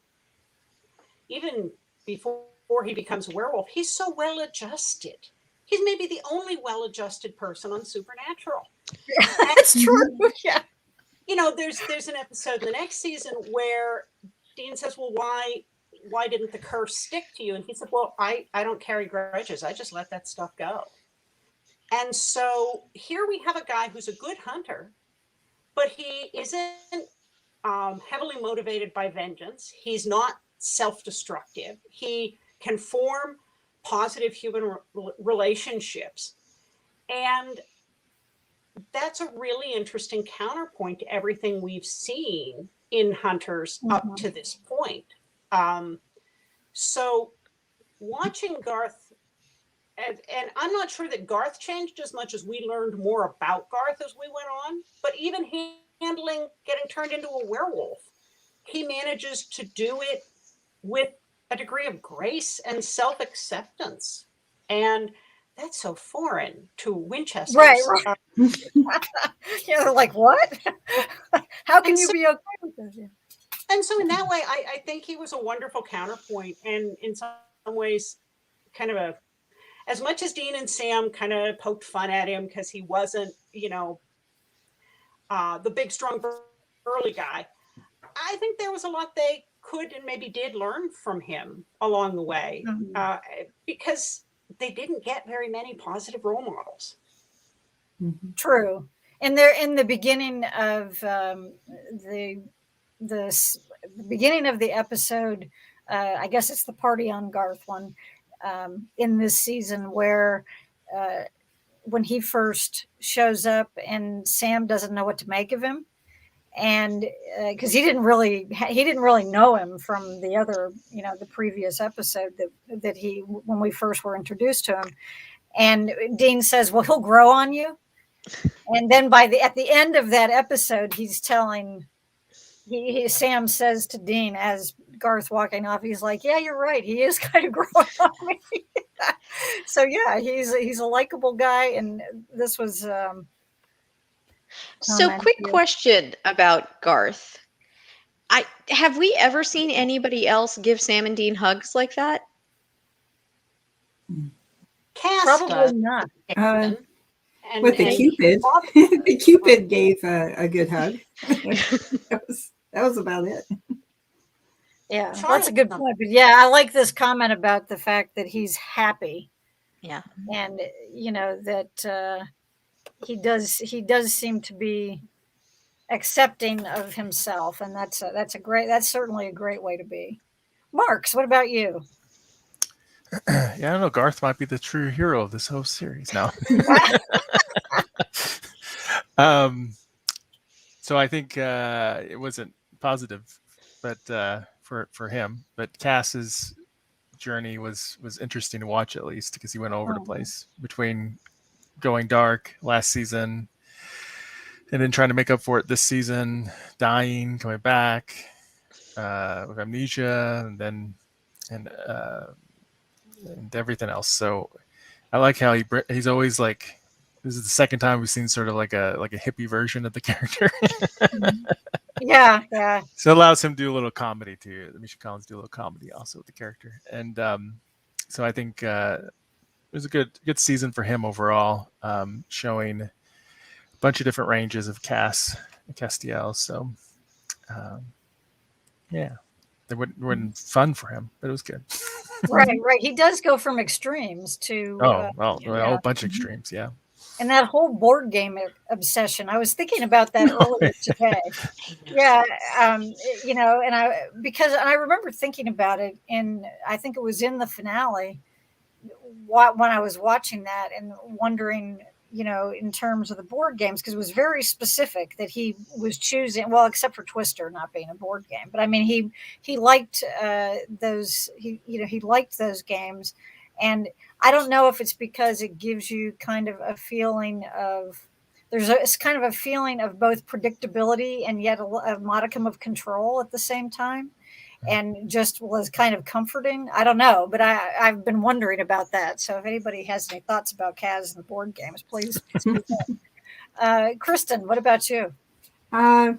even before he becomes a werewolf, he's so well adjusted. He's maybe the only well-adjusted person on Supernatural. That's true. Yeah. You know, there's an episode in the next season where Dean says, well, why didn't the curse stick to you? And he said, well, I don't carry grudges. I just let that stuff go. And so here we have a guy who's a good hunter, but he isn't heavily motivated by vengeance. He's not self-destructive. He can form positive human relationships. And that's a really interesting counterpoint to everything we've seen in hunters up to this point. So watching Garth, and I'm not sure that Garth changed as much as we learned more about Garth as we went on, but even handling getting turned into a werewolf, he manages to do it with a degree of grace and self-acceptance. And that's so foreign to Winchester. Right. Yeah, they're like, what? How can you be okay with this? Yeah. And so in that way, I think he was a wonderful counterpoint, and in some ways, kind of as much as Dean and Sam kind of poked fun at him because he wasn't, the big, strong, burly guy, I think there was a lot they could and maybe did learn from him along the way, because they didn't get very many positive role models. True. And they're in the beginning of the beginning of the episode. I guess it's the Party on Garth one in this season where when he first shows up and Sam doesn't know what to make of him, and because he didn't really know him from the other, the previous episode that he, when we first were introduced to him, and Dean says, well, he'll grow on you. And then at the end of that episode, he's telling, Sam says to Dean as Garth walking off, he's like, yeah, you're right, he is kind of growing on me. So yeah, he's a likable guy, and this was so quick question about Garth. Have we ever seen anybody else give Sam and Dean hugs like that? Cass Probably does. not. With the Cupid, the Cupid gave a good hug. that was about it. Yeah, that's a good point. But yeah, I like this comment about the fact that he's happy. Yeah, and that he does seem to be accepting of himself, and that's certainly a great way to be. Marx, what about you? Yeah, I don't know. Garth might be the true hero of this whole series now. So I think it wasn't positive, but for him. But Cass's journey was interesting to watch, at least, because he went over the place between going dark last season and then trying to make up for it this season, dying, coming back with amnesia, and everything else. So I like how he's always like, this is the second time we've seen sort of like a hippie version of the character. Yeah. So it allows him to do a little comedy too. Misha Collins do a little comedy also with the character, and so I think it was a good season for him overall, showing a bunch of different ranges of Castiel. So yeah, it wasn't fun for him, but it was good. Right. He does go from extremes to a whole bunch of extremes. Yeah. And that whole board game obsession, I was thinking about that earlier today. Yeah, and I remember thinking about it, and I think it was in the finale when I was watching that and wondering, in terms of the board games, because it was very specific that he was choosing. Well, except for Twister not being a board game, but I mean, he liked those. He liked those games, and I don't know if it's because it gives you kind of a feeling of it's kind of a feeling of both predictability and yet a modicum of control at the same time, and just was kind of comforting. I don't know, but I've been wondering about that. So if anybody has any thoughts about Kaz and the board games, please speak up. Kristen, what about you? I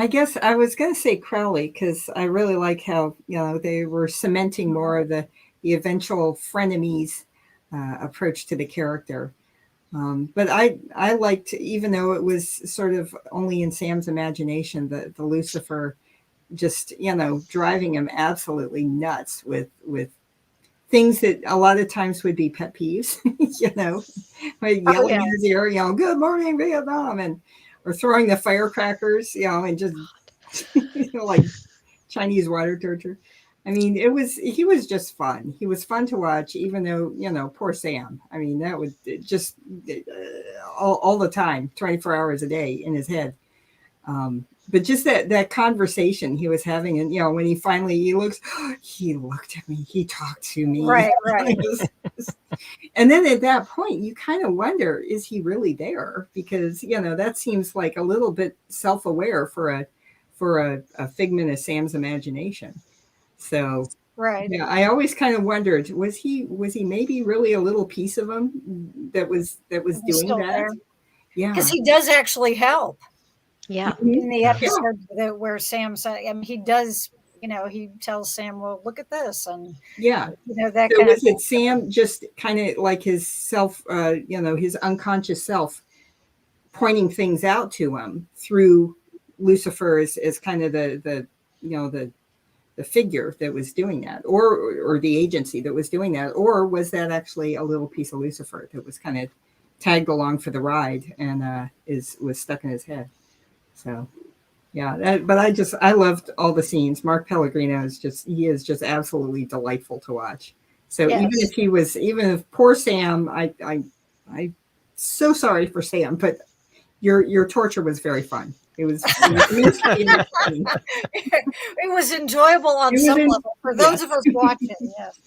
guess I was going to say Crowley, because I really like how they were cementing more of the eventual frenemies approach to the character. But I liked, even though it was sort of only in Sam's imagination, the Lucifer just driving him absolutely nuts with things that a lot of times would be pet peeves, yelling in his ear, "Good morning, Vietnam," or throwing the firecrackers, and just like Chinese water torture. I mean, he was just fun. He was fun to watch, even though, poor Sam. I mean, that would just all the time, 24 hours a day in his head. But just that conversation he was having, and when he finally he looked at me, he talked to me, right. And then at that point you kind of wonder, is he really there? Because that seems like a little bit self-aware for a figment of Sam's imagination. So right, yeah, I always kind of wondered, was he maybe really a little piece of him that was doing that there? Yeah, because he does actually help. Yeah. In the episode where Sam said, I mean, he does, he tells Sam, well, look at this. And, that so kind was of it Sam just kind of like his self, his unconscious self pointing things out to him through Lucifer as kind of the figure that was doing that, or the agency that was doing that? Or was that actually a little piece of Lucifer that was kind of tagged along for the ride and was stuck in his head? So, yeah, but I loved all the scenes. Mark Pellegrino is just absolutely delightful to watch. So yes. even if poor Sam, I so sorry for Sam, but your torture was very fun. It was enjoyable on some level for those of us watching. Yes.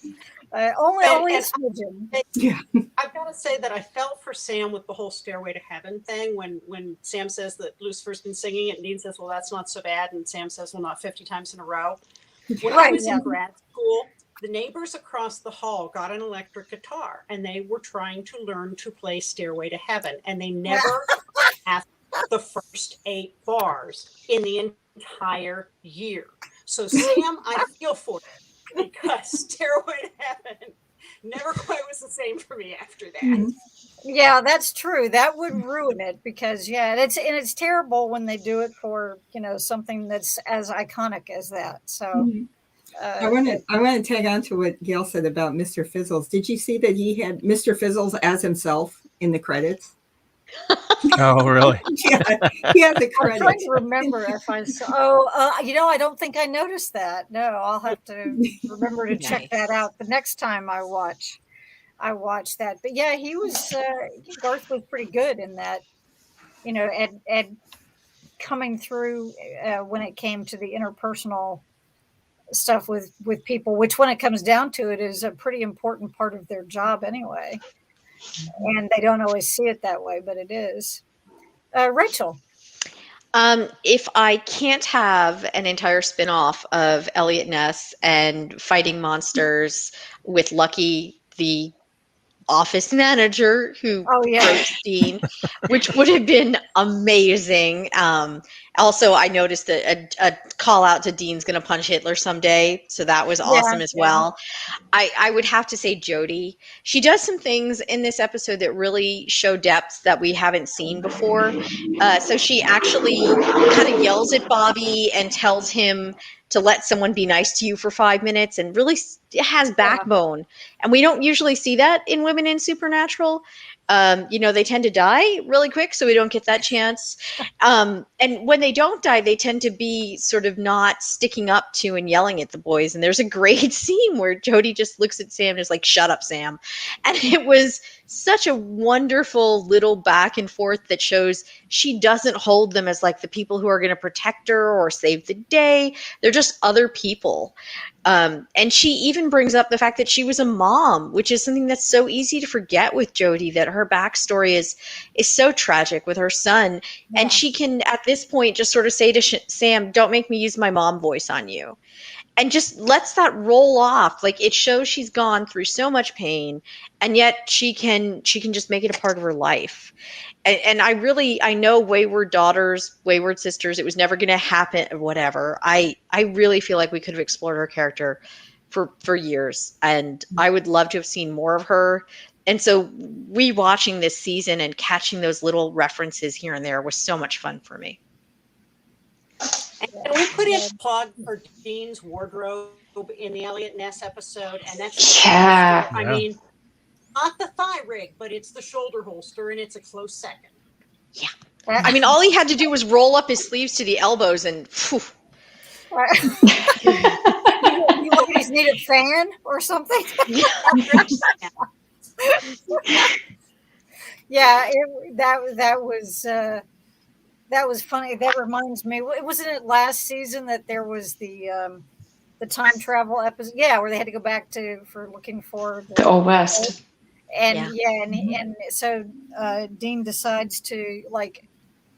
Only a smidgen. Yeah. I've got to say that I felt for Sam with the whole Stairway to Heaven thing when Sam says that Lucifer's been singing it, and Dean says, well, that's not so bad, and Sam says, well, not 50 times in a row. When I was in grad school, the neighbors across the hall got an electric guitar, and they were trying to learn to play Stairway to Heaven, and they never passed the first 8 bars in the entire year. So Sam, I feel for you, because Stairway to Heaven never quite was the same for me after that. Mm-hmm. Yeah, that's true. That would ruin it, because it's terrible when they do it for something that's as iconic as that. So mm-hmm. I want to tag on to what Gail said about Mr. Fizzles. Did you see that he had Mr. Fizzles as himself in the credits? Oh, really? Yeah, he had the credits. I'm trying to remember if I saw. I don't think I noticed that. No, I'll have to remember to check that out the next time I watch that. But yeah, he was Garth was pretty good in that. At coming through when it came to the interpersonal stuff with people, which when it comes down to it is a pretty important part of their job anyway. And they don't always see it that way, but it is. Rachel. If I can't have an entire spin-off of Elliot Ness and fighting monsters with Lucky, the office manager who coached Dean, which would have been amazing. Also, I noticed a call out to Dean's gonna punch Hitler someday, so that was awesome as well. I would have to say Jodie. She does some things in this episode that really show depths that we haven't seen before. So she actually kind of yells at Bobby and tells him to let someone be nice to you for 5 minutes, and really has backbone. And we don't usually see that in women in Supernatural. They tend to die really quick, so we don't get that chance. And when they don't die, they tend to be sort of not sticking up to and yelling at the boys. And there's a great scene where Jody just looks at Sam and is like, "Shut up, Sam." And it was such a wonderful little back and forth that shows she doesn't hold them as like the people who are going to protect her or save the day. They're just other people. And she even brings up the fact that she was a mom, which is something that's so easy to forget with Jody, that her backstory is so tragic with her son. Yeah. And she can, at this point, just sort of say to Sam, "Don't make me use my mom voice on you." And just lets that roll off. Like, it shows she's gone through so much pain, and yet she can just make it a part of her life. And I know wayward daughters, wayward sisters, it was never going to happen, whatever. I really feel like we could have explored her character for years, and I would love to have seen more of her. And so rewatching this season and catching those little references here and there was so much fun for me. And we put in a plug for Dean's wardrobe in the Elliot Ness episode, and that's Yeah. I mean, not the thigh rig, but it's the shoulder holster, and it's a close second. Yeah. I mean, all he had to do was roll up his sleeves to the elbows and phew. You ladies need a fan or something? Yeah, that was funny. That reminds me, wasn't it last season that there was the time travel episode? Yeah, where they had to go back for looking for The Old West. And and so Dean decides to like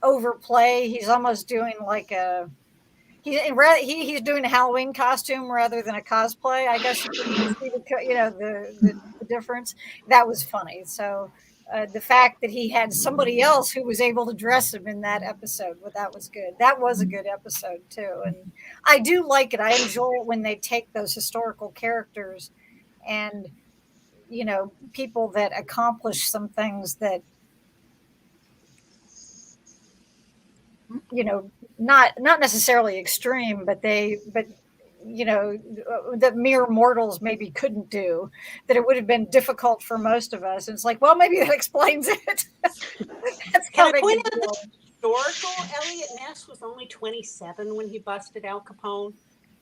overplay. He's almost doing like he's doing a Halloween costume rather than a cosplay. I guess you can see the difference. That was funny. So the fact that he had somebody else who was able to dress him in that episode, that was good. That was a good episode too, and I do like it. I enjoy it when they take those historical characters and people that accomplish some things that not necessarily extreme, but that mere mortals maybe couldn't do, that it would have been difficult for most of us. And it's like, well, maybe that explains it. That's Can I point out that historical Elliot Ness was only 27 when he busted Al Capone?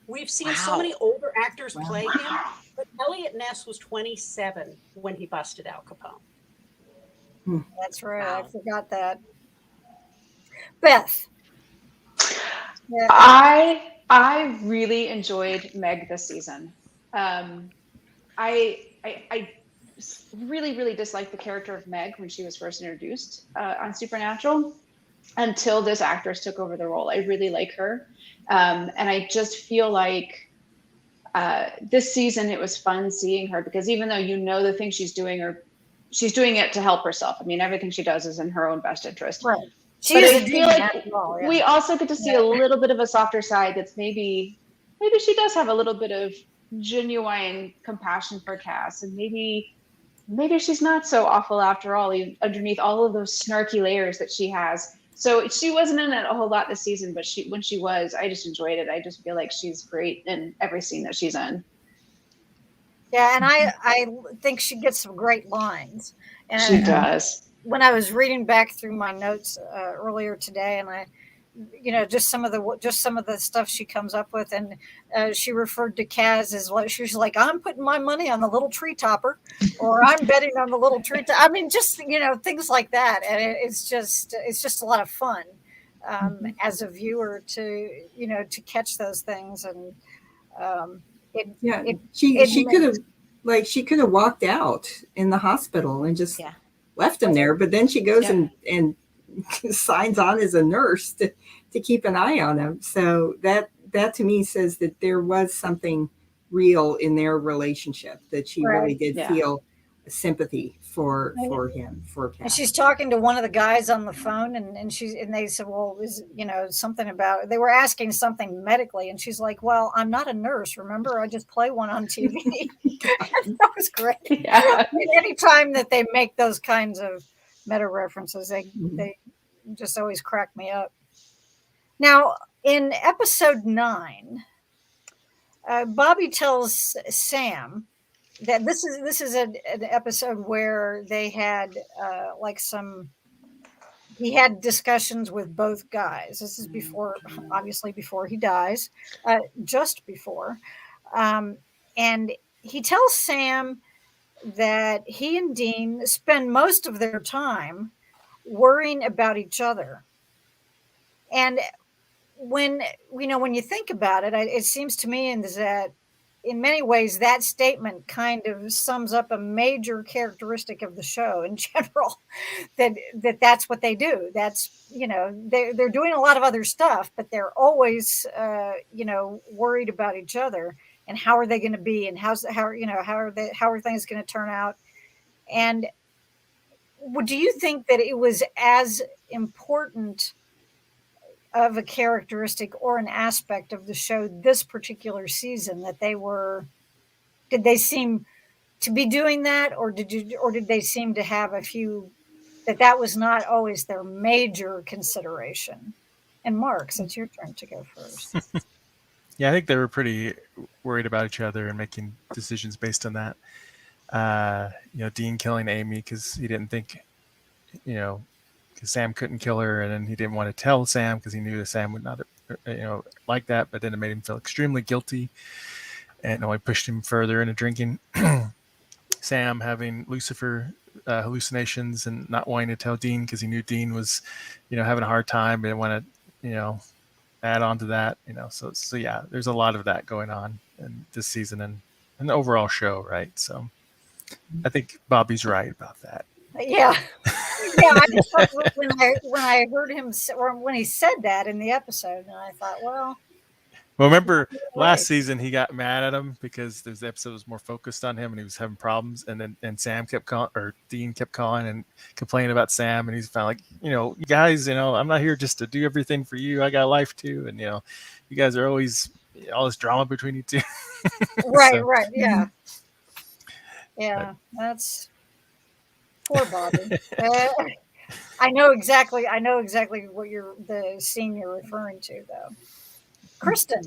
We've seen so many older actors play him, but Elliot Ness was 27 when he busted Al Capone. That's right. Wow. I forgot that. Beth. Yeah. I really enjoyed Meg this season. I really, really disliked the character of Meg when she was first introduced on Supernatural until this actress took over the role. I really like her. And I just feel like this season it was fun seeing her, because even though the things she's doing it to help herself. I mean, everything she does is in her own best interest. Right. But I feel like we also get to see a little bit of a softer side that's maybe she does have a little bit of genuine compassion for Cass, and maybe she's not so awful after all, underneath all of those snarky layers that she has. So she wasn't in it a whole lot this season, but when she was, I just enjoyed it. I just feel like she's great in every scene that she's in. Yeah, and I think she gets some great lines. And she does. When I was reading back through my notes earlier today, and I, just some of the stuff she comes up with, and she referred to Kaz as what she was like, "I'm putting my money on the little tree topper," or "I'm betting on the little tree." I mean, just things like that, and it's just a lot of fun as a viewer to catch those things, and she could have walked out in the hospital and just left him there, but then she goes and signs on as a nurse to keep an eye on him. So that to me says that there was something real in their relationship, that she really did feel sympathy for him, for Cass. And she's talking to one of the guys on the phone, and they said, well, is something about, they were asking something medically, and she's like, well, I'm not a nurse, remember, I just play one on TV. That was great. I mean, anytime that they make those kinds of meta references, they just always crack me up. Now, in episode 9, Bobby tells Sam that this is an episode where they had he had discussions with both guys. This is before, obviously, before he dies, just before. And he tells Sam that he and Dean spend most of their time worrying about each other. And when you think about it, it seems to me that in many ways that statement kind of sums up a major characteristic of the show in general. That's what they do. That's, they're doing a lot of other stuff, but they're always worried about each other and how are they going to be, and how are things going to turn out. And do you think that it was as important of a characteristic or an aspect of the show this particular season that did they seem to be doing that, or did they seem to have a few that was not always their major consideration? And Marx, it's your turn to go first. Yeah, I think they were pretty worried about each other and making decisions based on that. Dean killing Amy because he didn't think, because Sam couldn't kill her, and then he didn't want to tell Sam because he knew that Sam would not, like that. But then it made him feel extremely guilty, and only pushed him further into drinking. Sam having Lucifer hallucinations and not wanting to tell Dean because he knew Dean was, having a hard time, but didn't want to, add on to that, So yeah, there's a lot of that going on in this season and the overall show, right? So I think Bobby's right about that. Yeah. Yeah, I just thought when I heard him, or when he said that in the episode, and I thought, well, remember last right. season he got mad at him because the episode was more focused on him and he was having problems, and Sam kept calling, or Dean kept calling and complaining about Sam, and he's found like, you guys, I'm not here just to do everything for you. I got a life too, and you guys are always all this drama between you two. Right, right, yeah, yeah. That's poor Bobby. I know exactly what the scene you're referring to, though. Kristen,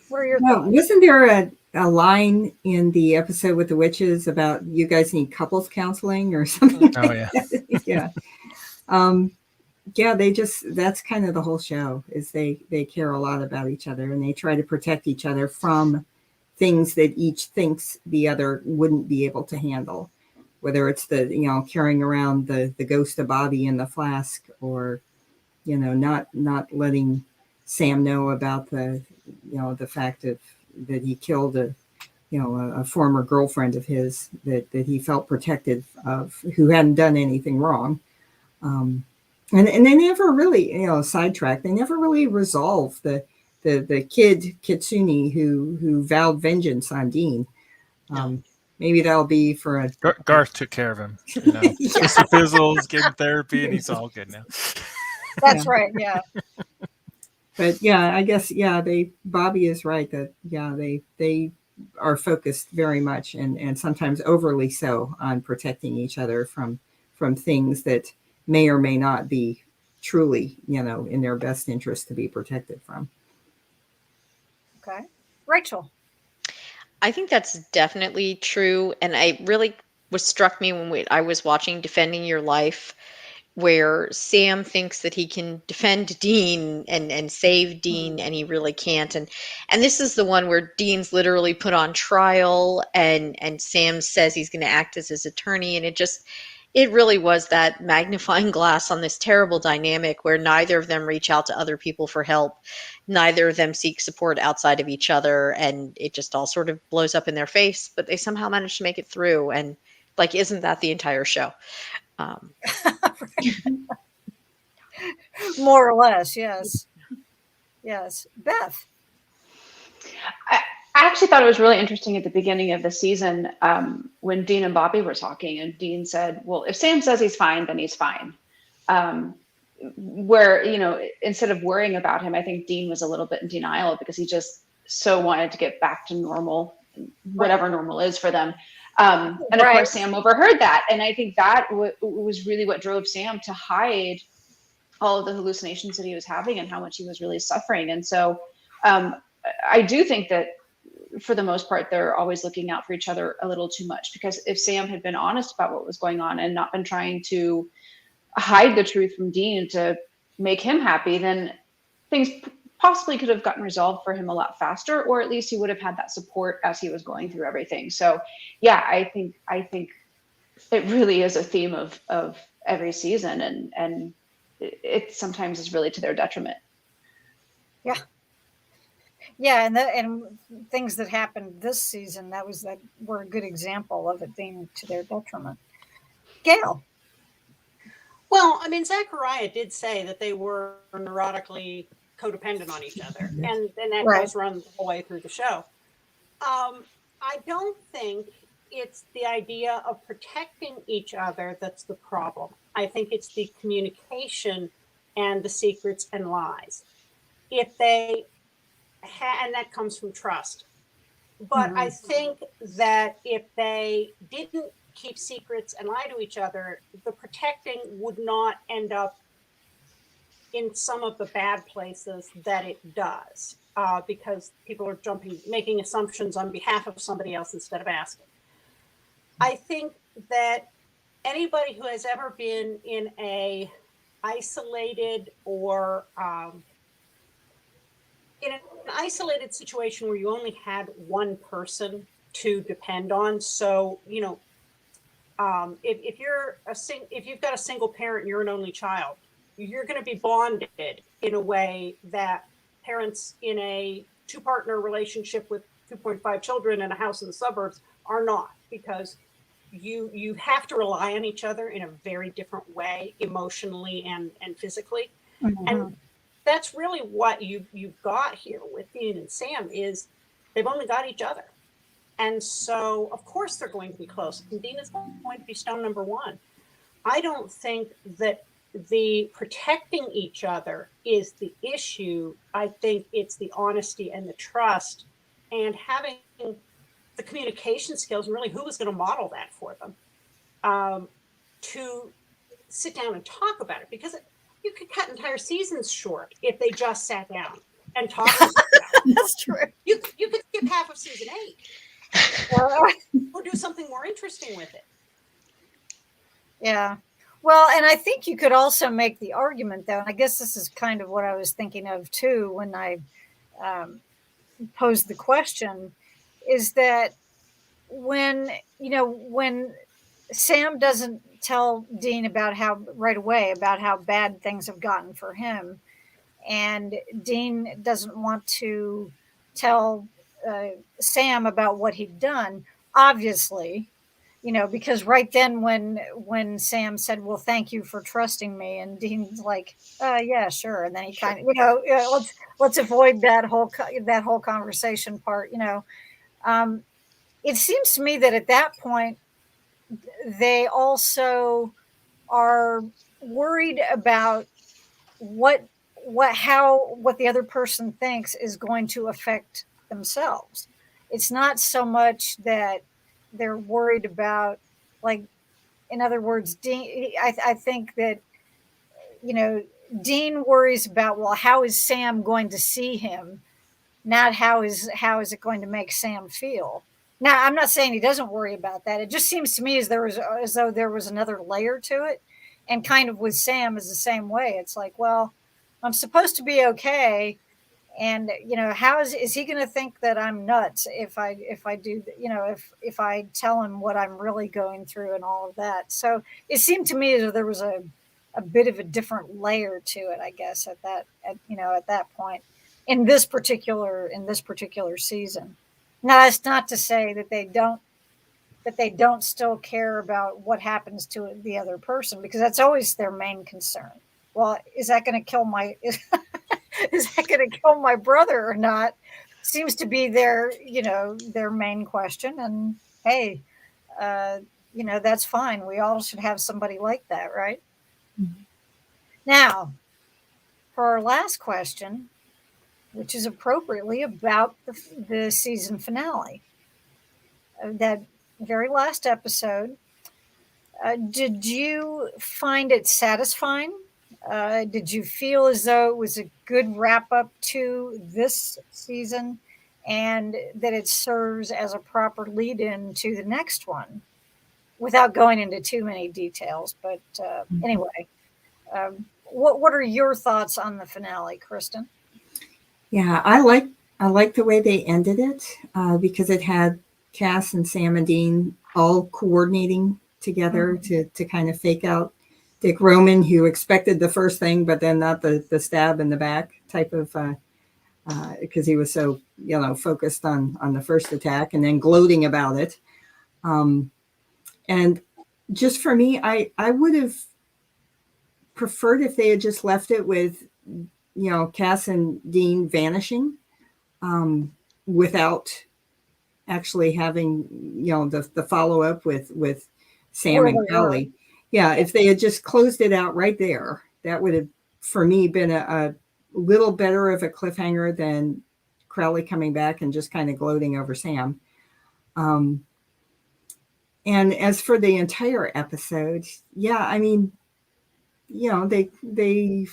what are your thoughts? Wasn't there a line in the episode with the witches about you guys need couples counseling or something? Oh, yeah. Yeah. Yeah, that's kind of the whole show, is they care a lot about each other, and they try to protect each other from things that each thinks the other wouldn't be able to handle. Whether it's the, carrying around the ghost of Bobby in the flask, or, not letting Sam know about the fact that he killed a former girlfriend of his that he felt protective of, who hadn't done anything wrong. And they never really, sidetracked. They never really resolved the kid Kitsune who vowed vengeance on Dean. Maybe that'll be for a Garth took care of him. Mr. Fizzles gave him therapy, and he's all good now. That's right. Yeah. But yeah, I guess Bobby is right that they are focused very much and sometimes overly so on protecting each other from things that may or may not be truly in their best interest to be protected from. Okay, Rachel. I think that's definitely true. And I really struck me when I was watching Defending Your Life, where Sam thinks that he can defend Dean and save Dean, and he really can't. And this is the one where Dean's literally put on trial, and Sam says he's going to act as his attorney. And it really was that magnifying glass on this terrible dynamic where neither of them reach out to other people for help. Neither of them seek support outside of each other. And it just all sort of blows up in their face, but they somehow manage to make it through. And isn't that the entire show? More or less, yes. Yes. Beth. I actually thought it was really interesting at the beginning of the season when Dean and Bobby were talking, and Dean said, well, if Sam says he's fine, then he's fine. Where, instead of worrying about him, I think Dean was a little bit in denial because he just so wanted to get back to normal, whatever normal is for them. And of course, Sam overheard that. And I think that was really what drove Sam to hide all of the hallucinations that he was having and how much he was really suffering. And so I do think that for the most part, they're always looking out for each other a little too much, because if Sam had been honest about what was going on and not been trying to hide the truth from Dean to make him happy, then things possibly could have gotten resolved for him a lot faster, or at least he would have had that support as he was going through everything. So yeah, I think it really is a theme of every season, and it sometimes is really to their detriment. Yeah. Yeah, and things that happened this season that were a good example of it being to their detriment. Gail. Well, I mean, Zachariah did say that they were neurotically codependent on each other, and that Right. does run the whole way through the show. I don't think it's the idea of protecting each other that's the problem. I think it's the communication and the secrets and lies. If they and that comes from trust. But I think that if they didn't keep secrets and lie to each other, the protecting would not end up in some of the bad places that it does, because people are making assumptions on behalf of somebody else instead of asking. I think that anybody who has ever been in a isolated or in an isolated situation where you only had one person to depend on. So, if you've got a single parent and you're an only child, you're going to be bonded in a way that parents in a two-partner relationship with 2.5 children and a house in the suburbs are not, because you have to rely on each other in a very different way, emotionally and physically. And that's really what you've got here with Dean and Sam, is they've only got each other. And so, of course, they're going to be close. And Dean is going to be stone number one. I don't think that the protecting each other is the issue. I think it's the honesty and the trust and having the communication skills, and really who is going to model that for them, to sit down and talk about it. Because you could cut entire seasons short if they just sat down and talked about it. That's true. You could skip half of season 8 or do something more interesting with it. Yeah. Well, and I think you could also make the argument, though, and I guess this is kind of what I was thinking of too when I posed the question, is that when Sam doesn't tell Dean right away about how bad things have gotten for him, and Dean doesn't want to tell Sam about what he'd done, obviously, because right then when Sam said, "Well, thank you for trusting me," and Dean's like, "Yeah, sure," and then he kind of, let's avoid that whole conversation part. It seems to me that at that point they also are worried about what the other person thinks is going to affect themselves. It's not so much that they're worried about, like, in other words, Dean, I think that, Dean worries about, well, how is Sam going to see him? Not how is it going to make Sam feel? Now, I'm not saying he doesn't worry about that. It just seems to me as though there was another layer to it. And kind of with Sam is the same way. It's like, well, I'm supposed to be okay. And, how is he going to think that I'm nuts if I do, if I tell him what I'm really going through and all of that. So it seemed to me as though there was a bit of a different layer to it, I guess, at that point in this particular season. Now, that's not to say that they don't still care about what happens to the other person, because that's always their main concern. Well, is that going to kill is that going to kill my brother or not? Seems to be their main question. And hey, that's fine. We all should have somebody like that, right? Mm-hmm. Now, for our last question, which is appropriately about the season finale, that very last episode, did you find it satisfying? Did you feel as though it was a good wrap up to this season? and that it serves as a proper lead-in to the next one, without going into too many details. But anyway, what are your thoughts on the finale, Kristen? Yeah, I like the way they ended it because it had Cass and Sam and Dean all coordinating together to kind of fake out Dick Roman, who expected the first thing, but then not the stab in the back type of, because he was so, focused on the first attack and then gloating about it. And just for me, I would have preferred if they had just left it with, Cass and Dean vanishing without actually having, the follow up with Sam and Crowley. Yeah, if they had just closed it out right there, that would have, for me, been a little better of a cliffhanger than Crowley coming back and just kind of gloating over Sam. And as for the entire episode, yeah, I mean, they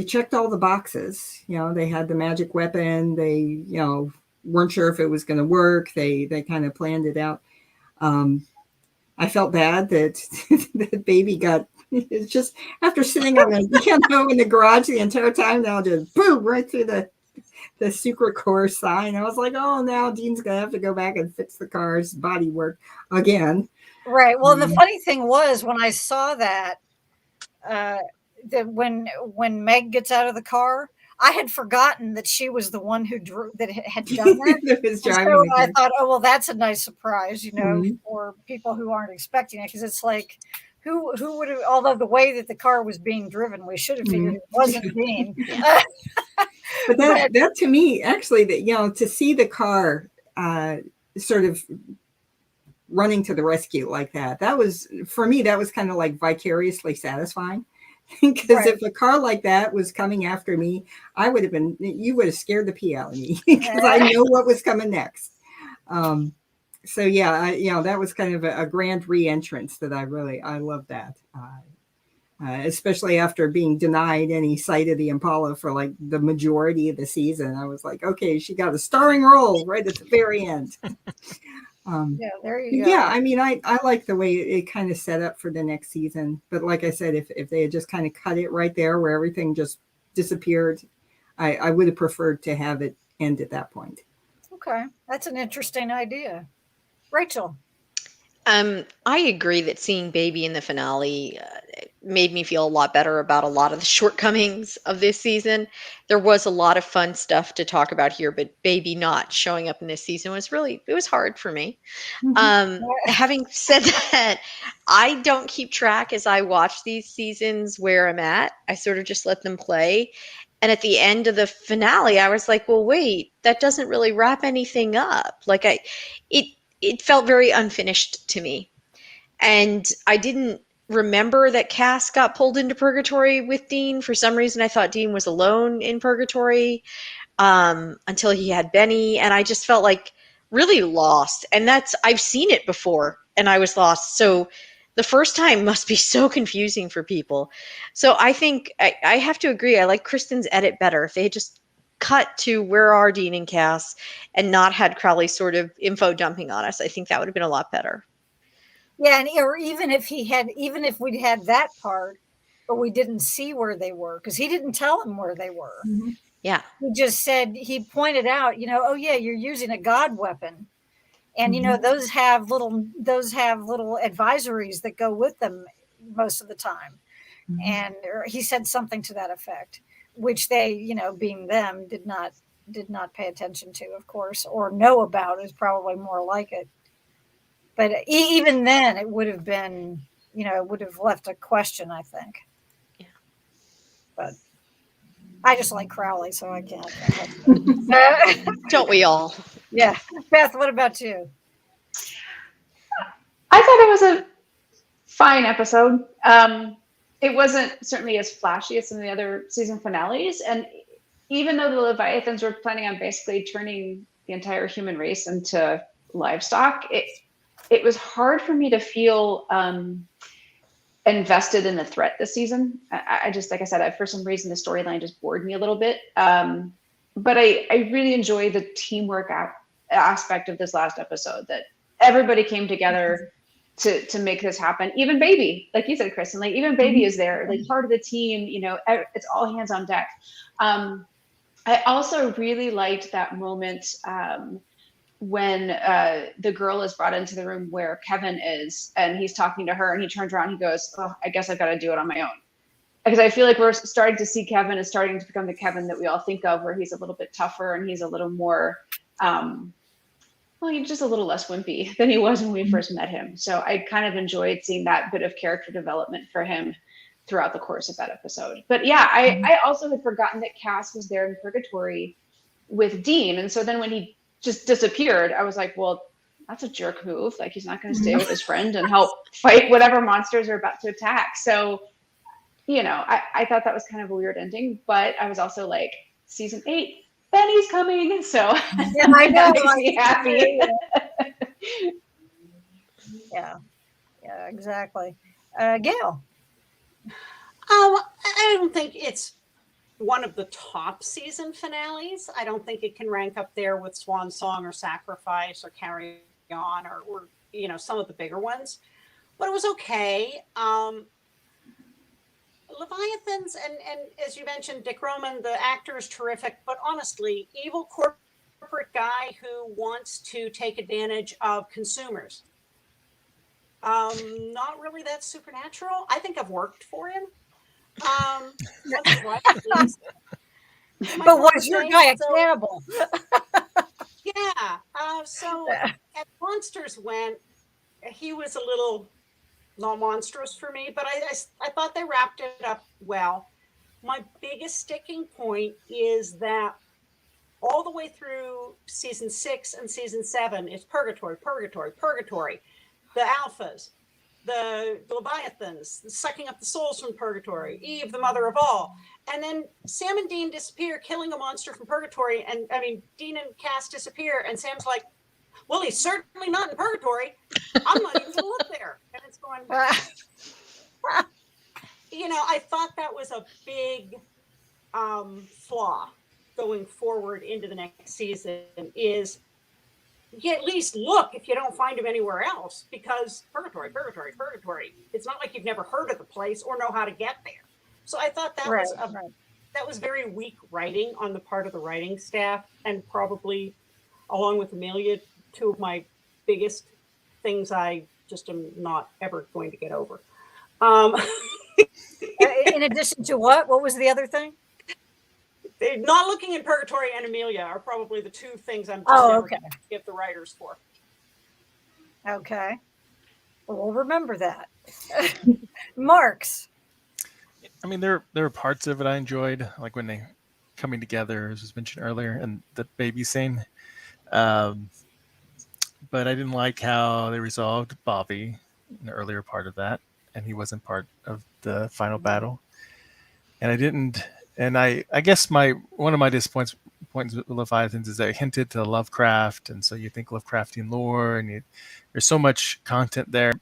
checked all the boxes. They had the magic weapon. They, weren't sure if it was going to work. They kind of planned it out. I felt bad that that baby got, it's just after sitting on the piano in the garage the entire time, now just boom, right through the secret core sign. I was like, oh, now Dean's going to have to go back and fix the car's bodywork again. Right. Well, the funny thing was when I saw that, that when Meg gets out of the car, I had forgotten that she was the one who that had done that. So I thought, oh, well, that's a nice surprise, for people who aren't expecting it, because it's like, who would have? Although the way that the car was being driven, we should have figured it wasn't Dean. But that to me, actually, that to see the car sort of running to the rescue like that was, for me, that was kind of like vicariously satisfying. Because if a car like that was coming after me, you would have scared the pee out of me because I know what was coming next. So yeah, that was kind of a grand re-entrance that I love that. Especially after being denied any sight of the Impala for like the majority of the season. I was like, okay, she got a starring role right at the very end. Yeah, there you go. Yeah, I mean, I like the way it kind of set up for the next season. But like I said, if they had just kind of cut it right there where everything just disappeared, I would have preferred to have it end at that point. Okay, that's an interesting idea. Rachel? I agree that seeing Baby in the finale made me feel a lot better about a lot of the shortcomings of this season. There was a lot of fun stuff to talk about here, but Baby not showing up in this season it was hard for me. Having said that, I don't keep track as I watch these seasons where I'm at. I sort of just let them play. And at the end of the finale, I was like, well, wait, that doesn't really wrap anything up. Like it felt very unfinished to me. And I didn't remember that Cass got pulled into purgatory with Dean. For some reason, I thought Dean was alone in purgatory until he had Benny. And I just felt like really lost. And I've seen it before and I was lost. So the first time must be so confusing for people. So I think I have to agree. I like Kristen's edit better. If they had just cut to where are Dean and Cass and not had Crowley sort of info dumping on us, I think that would have been a lot better. Yeah, or even if we'd had that part, but we didn't see where they were, because he didn't tell them where they were. Mm-hmm. Yeah. He pointed out, oh yeah, you're using a god weapon. And those have little advisories that go with them most of the time. Mm-hmm. And he said something to that effect, which they, being them, did not pay attention to, of course, or know about, is probably more like it. But even then, it would have been, it would have left a question, I think. Yeah. But I just like Crowley, so I can't. Don't we all? Yeah. Beth, what about you? I thought it was a fine episode. It wasn't certainly as flashy as some of the other season finales. And even though the Leviathans were planning on basically turning the entire human race into livestock, it was hard for me to feel invested in the threat this season. I just, like I said, for some reason, the storyline just bored me a little bit. but I really enjoy the teamwork aspect of this last episode, that everybody came together to make this happen. Even Baby, like you said, Kristen, like even Baby is there, like part of the team, you know, it's all hands on deck. I also really liked that moment when the girl is brought into the room where Kevin is, and he's talking to her, and he turns around, he goes, oh, I guess I've got to do it on my own. Because I feel like we're starting to see Kevin is starting to become the Kevin that we all think of, where he's a little bit tougher and he's a little more, well, he's just a little less wimpy than he was when we first met him. So I kind of enjoyed seeing that bit of character development for him throughout the course of that episode. But yeah, I also had forgotten that Cass was there in purgatory with Dean. And so then when he just disappeared, I was like, well, that's a jerk move. Like, he's not going to stay with his friend and help fight whatever monsters are about to attack. So, you know, I thought that was kind of a weird ending, but I was also like, season 8, Benny's coming. So Yeah, I know. that makes me happy. Yeah, exactly. Gail. I don't think it's one of the top season finales. I don't think it can rank up there with Swan Song or Sacrifice or Carry On or you know, some of the bigger ones, but it was okay. Leviathans, and as you mentioned, Dick Roman, the actor, is terrific, but honestly, evil corporate guy who wants to take advantage of consumers. Not really that supernatural. I think I've worked for him. Once or twice, at least. But was your guy a cannibal? Yeah. So as Monsters went, he was a little not monstrous for me, but I thought they wrapped it up well. My biggest sticking point is that all the way through season 6 and season 7 is purgatory. The alphas, the Leviathans, sucking up the souls from purgatory, Eve, the mother of all. And then Sam and Dean disappear, killing a monster from purgatory. And I mean, Dean and Cass disappear, and Sam's like, well, he's certainly not in purgatory. I'm not even going to look there. And it's going, you know, I thought that was a big flaw going forward into the next season, is you at least look if you don't find him anywhere else, because purgatory. It's not like you've never heard of the place or know how to get there. So I thought that that was very weak writing on the part of the writing staff, and probably, along with Amelia, two of my biggest things I just am not ever going to get over. In addition to what? What was the other thing? Not looking in purgatory and Amelia are probably the two things I'm just never going to give the writers for. Okay. Well, we'll remember that. Marx. I mean, there were parts of it I enjoyed, like when they coming together, as was mentioned earlier, and the baby scene. But I didn't like how they resolved Bobby in the earlier part of that, and he wasn't part of the final battle. And I didn't, and I guess one of my disappointments with Leviathans is that it hinted to Lovecraft, and so you think Lovecraftian lore, and there's so much content there.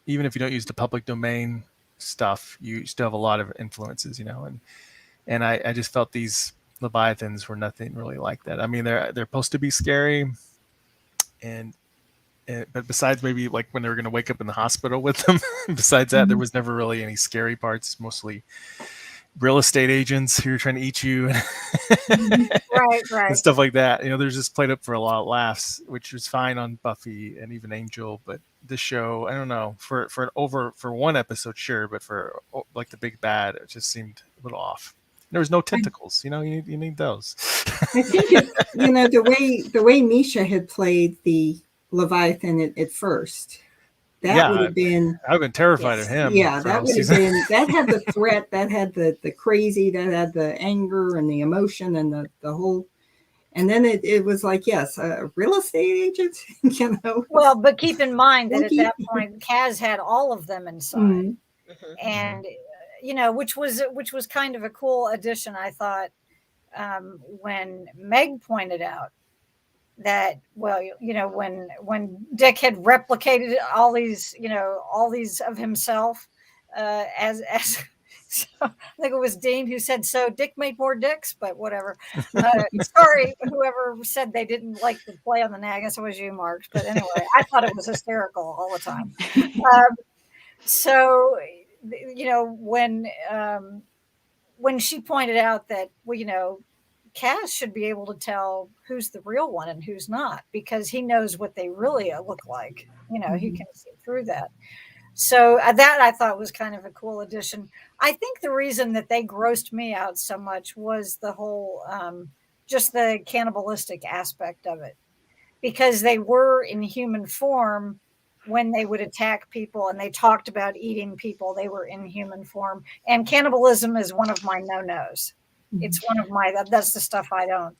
Even if you don't use the public domain stuff, you still have a lot of influences, you know, and I just felt these Leviathans were nothing really like that. I mean, they're supposed to be scary, but besides maybe like when they were going to wake up in the hospital with them, besides that, there was never really any scary parts. Mostly real estate agents who are trying to eat you, right, and stuff like that. You know, there's just played up for a lot of laughs, which was fine on Buffy and even Angel. But this show, I don't know, for one episode, sure, but for like the big bad, it just seemed a little off. There was no tentacles, you know. You need those. I think you know, the way Misha had played the Leviathan at first, that would have been. I've been terrified of him. Yeah, that would have been. That had the threat. That had the crazy. That had the anger and the emotion and the whole. And then it was like, yes, a real estate agent. You know. Well, but keep in mind that at that point, Kaz had all of them inside, and you know, which was kind of a cool addition, I thought, when Meg pointed out that, well, you know, when Dick had replicated all these of himself as So I think it was Dean who said, so Dick made more dicks, but whatever. Sorry, whoever said they didn't like the play on the nag. I guess it was you, Mark. But anyway, I thought it was hysterical all the time. So, when she pointed out that, well, Cass should be able to tell who's the real one and who's not, because he knows what they really look like. He can see through that. So that I thought was kind of a cool addition. I think the reason that they grossed me out so much was the whole, just the cannibalistic aspect of it, because they were in human form when they would attack people, and they talked about eating people. They were in human form, and cannibalism is one of my no-nos. It's one of my, that's the stuff I don't.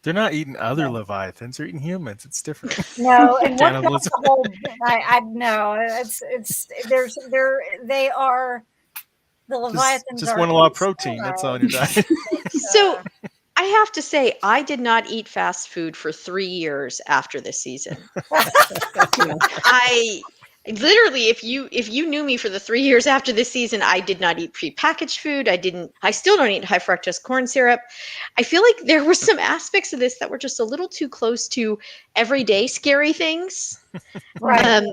They're not eating other leviathans; they're eating humans. It's different. No, and what's Cannibalism. the whole? I know they are the leviathans. Just are want a lot of protein. That's all in your diet. So I have to say, I did not eat fast food for 3 years after this season. I literally, if you knew me for the 3 years after this season, I did not eat prepackaged food. I still don't eat high fructose corn syrup. I feel like there were some aspects of this that were just a little too close to everyday scary things. Right.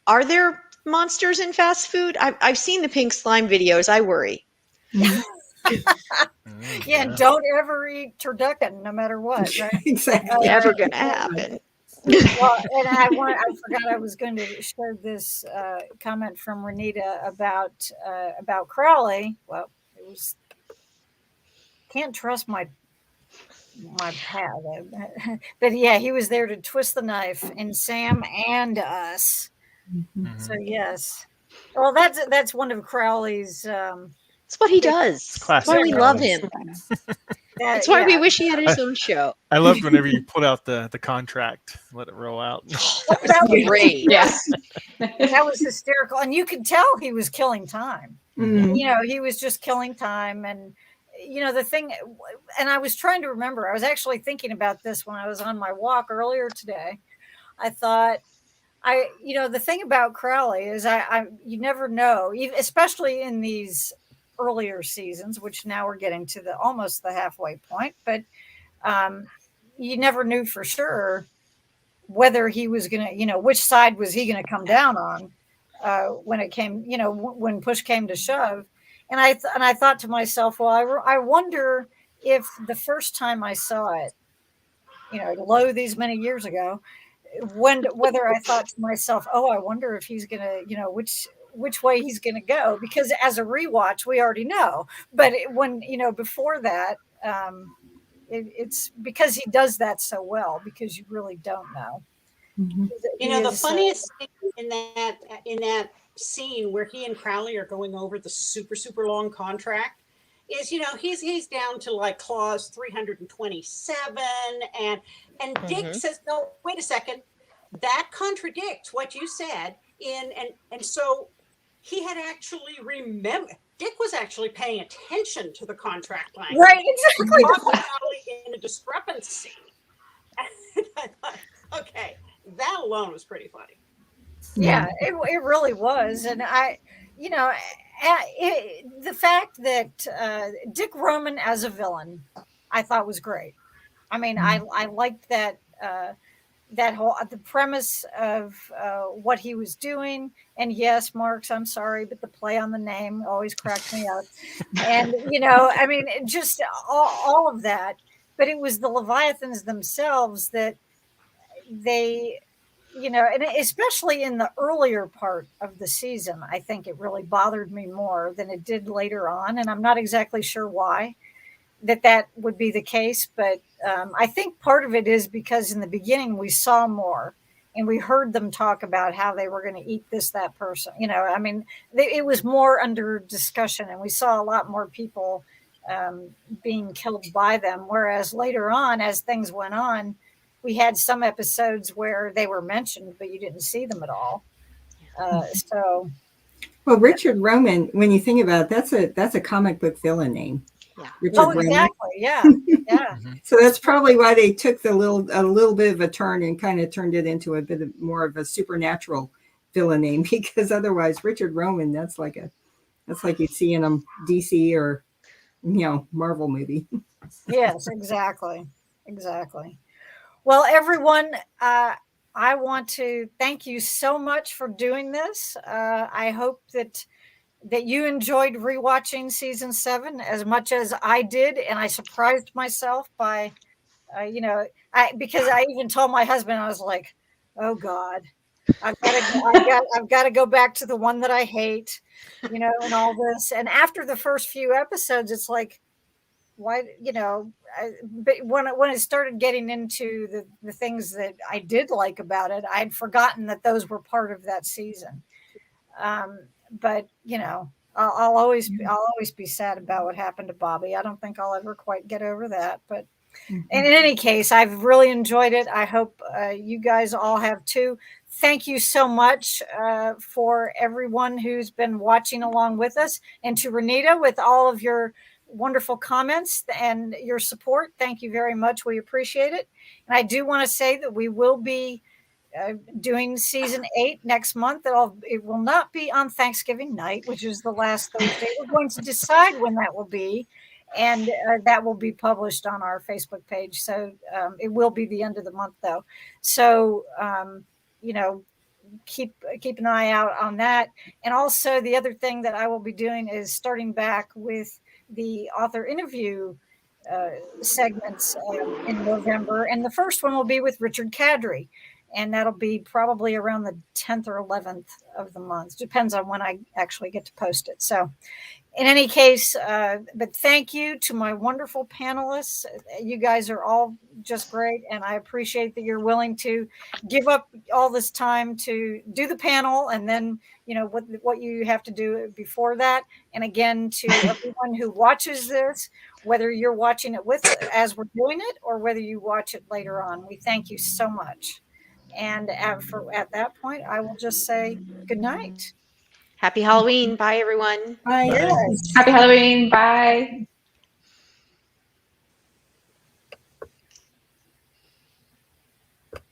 Are there monsters in fast food? I've seen the pink slime videos. I worry. Yeah, don't ever eat turducken, no matter what. Right? Exactly. Never gonna happen. Well, and I forgot I was going to share this comment from Renita about Crowley. Well, it was can't trust my pad, but yeah, he was there to twist the knife in Sam and us. So yes, well, that's one of Crowley's. It's what he does. That's why we love Crowley. him. That's why we wish he had his own show. I loved whenever you pulled out the contract, let it roll out. That was great. Yes. That was hysterical, and you could tell he was killing time. He was just killing time, and the thing. And I was trying to remember. I was actually thinking about this when I was on my walk earlier today. I thought, the thing about Crowley is you never know, especially in these earlier seasons, which now we're getting to almost the halfway point, but you never knew for sure whether he was going to, which side was he going to come down on when it came, when push came to shove. And I thought to myself, well, I wonder if the first time I saw it, these many years ago, whether I thought to myself, oh, I wonder if he's going to, which way he's going to go, because as a rewatch, we already know. But when, before that, it's because he does that so well, because you really don't know. The funniest thing in that scene where he and Crowley are going over the super, super long contract is, he's down to like clause 327, and Dick says, no, wait a second, that contradicts what you said and so he had actually remembered. Dick was actually paying attention to the contract language. Right, exactly. Probably in a discrepancy. And I thought, okay, that alone was pretty funny. Yeah, it really was. And the fact that Dick Roman as a villain, I thought was great. I mean, I liked that the premise of what he was doing. And yes, Marx, I'm sorry, but the play on the name always cracked me up. And, just all of that. But it was the Leviathans themselves that they, and especially in the earlier part of the season, I think it really bothered me more than it did later on. And I'm not exactly sure why that would be the case. But I think part of it is because in the beginning we saw more and we heard them talk about how they were going to eat that person. It was more under discussion, and we saw a lot more people being killed by them. Whereas later on, as things went on, we had some episodes where they were mentioned, but you didn't see them at all. Well, Richard Roman, when you think about it, that's a comic book villain name. Yeah. Richard exactly. Yeah. Yeah. So that's probably why they took a little bit of a turn and kind of turned it into a bit more of a supernatural villain name, because otherwise Richard Roman, that's like That's like you'd see in a DC or, Marvel movie. Yes, exactly. Exactly. Well, everyone, I want to thank you so much for doing this. I hope that you enjoyed rewatching season 7 as much as I did, and I surprised myself by, because I even told my husband, I was like, "Oh God, I've got to go back to the one that I hate," and all this. And after the first few episodes, it's like, why, but when it started getting into the things that I did like about it, I'd forgotten that those were part of that season. But I'll always be sad about what happened to Bobby. I don't think I'll ever quite get over that. But in any case, I've really enjoyed it. I hope you guys all have too. Thank you so much for everyone who's been watching along with us, and to Renita with all of your wonderful comments and your support. Thank you very much. We appreciate it. And I do want to say that we will be doing season 8 next month. It will not be on Thanksgiving night, which is the last Thursday. We're going to decide when that will be, and that will be published on our Facebook page. So it will be the end of the month, though. So keep an eye out on that. And also, the other thing that I will be doing is starting back with the author interview segments in November, and the first one will be with Richard Cadre, and that'll be probably around the 10th or 11th of the month. Depends on when I actually get to post it. So in any case, but thank you to my wonderful panelists. You guys are all just great, and I appreciate that you're willing to give up all this time to do the panel, and then what you have to do before that. And again, to everyone who watches this, whether you're watching it with as we're doing it, or whether you watch it later on, we thank you so much. And at that point, I will just say good night. Happy Halloween. Bye, everyone. Bye. Yes. Happy Halloween. Bye.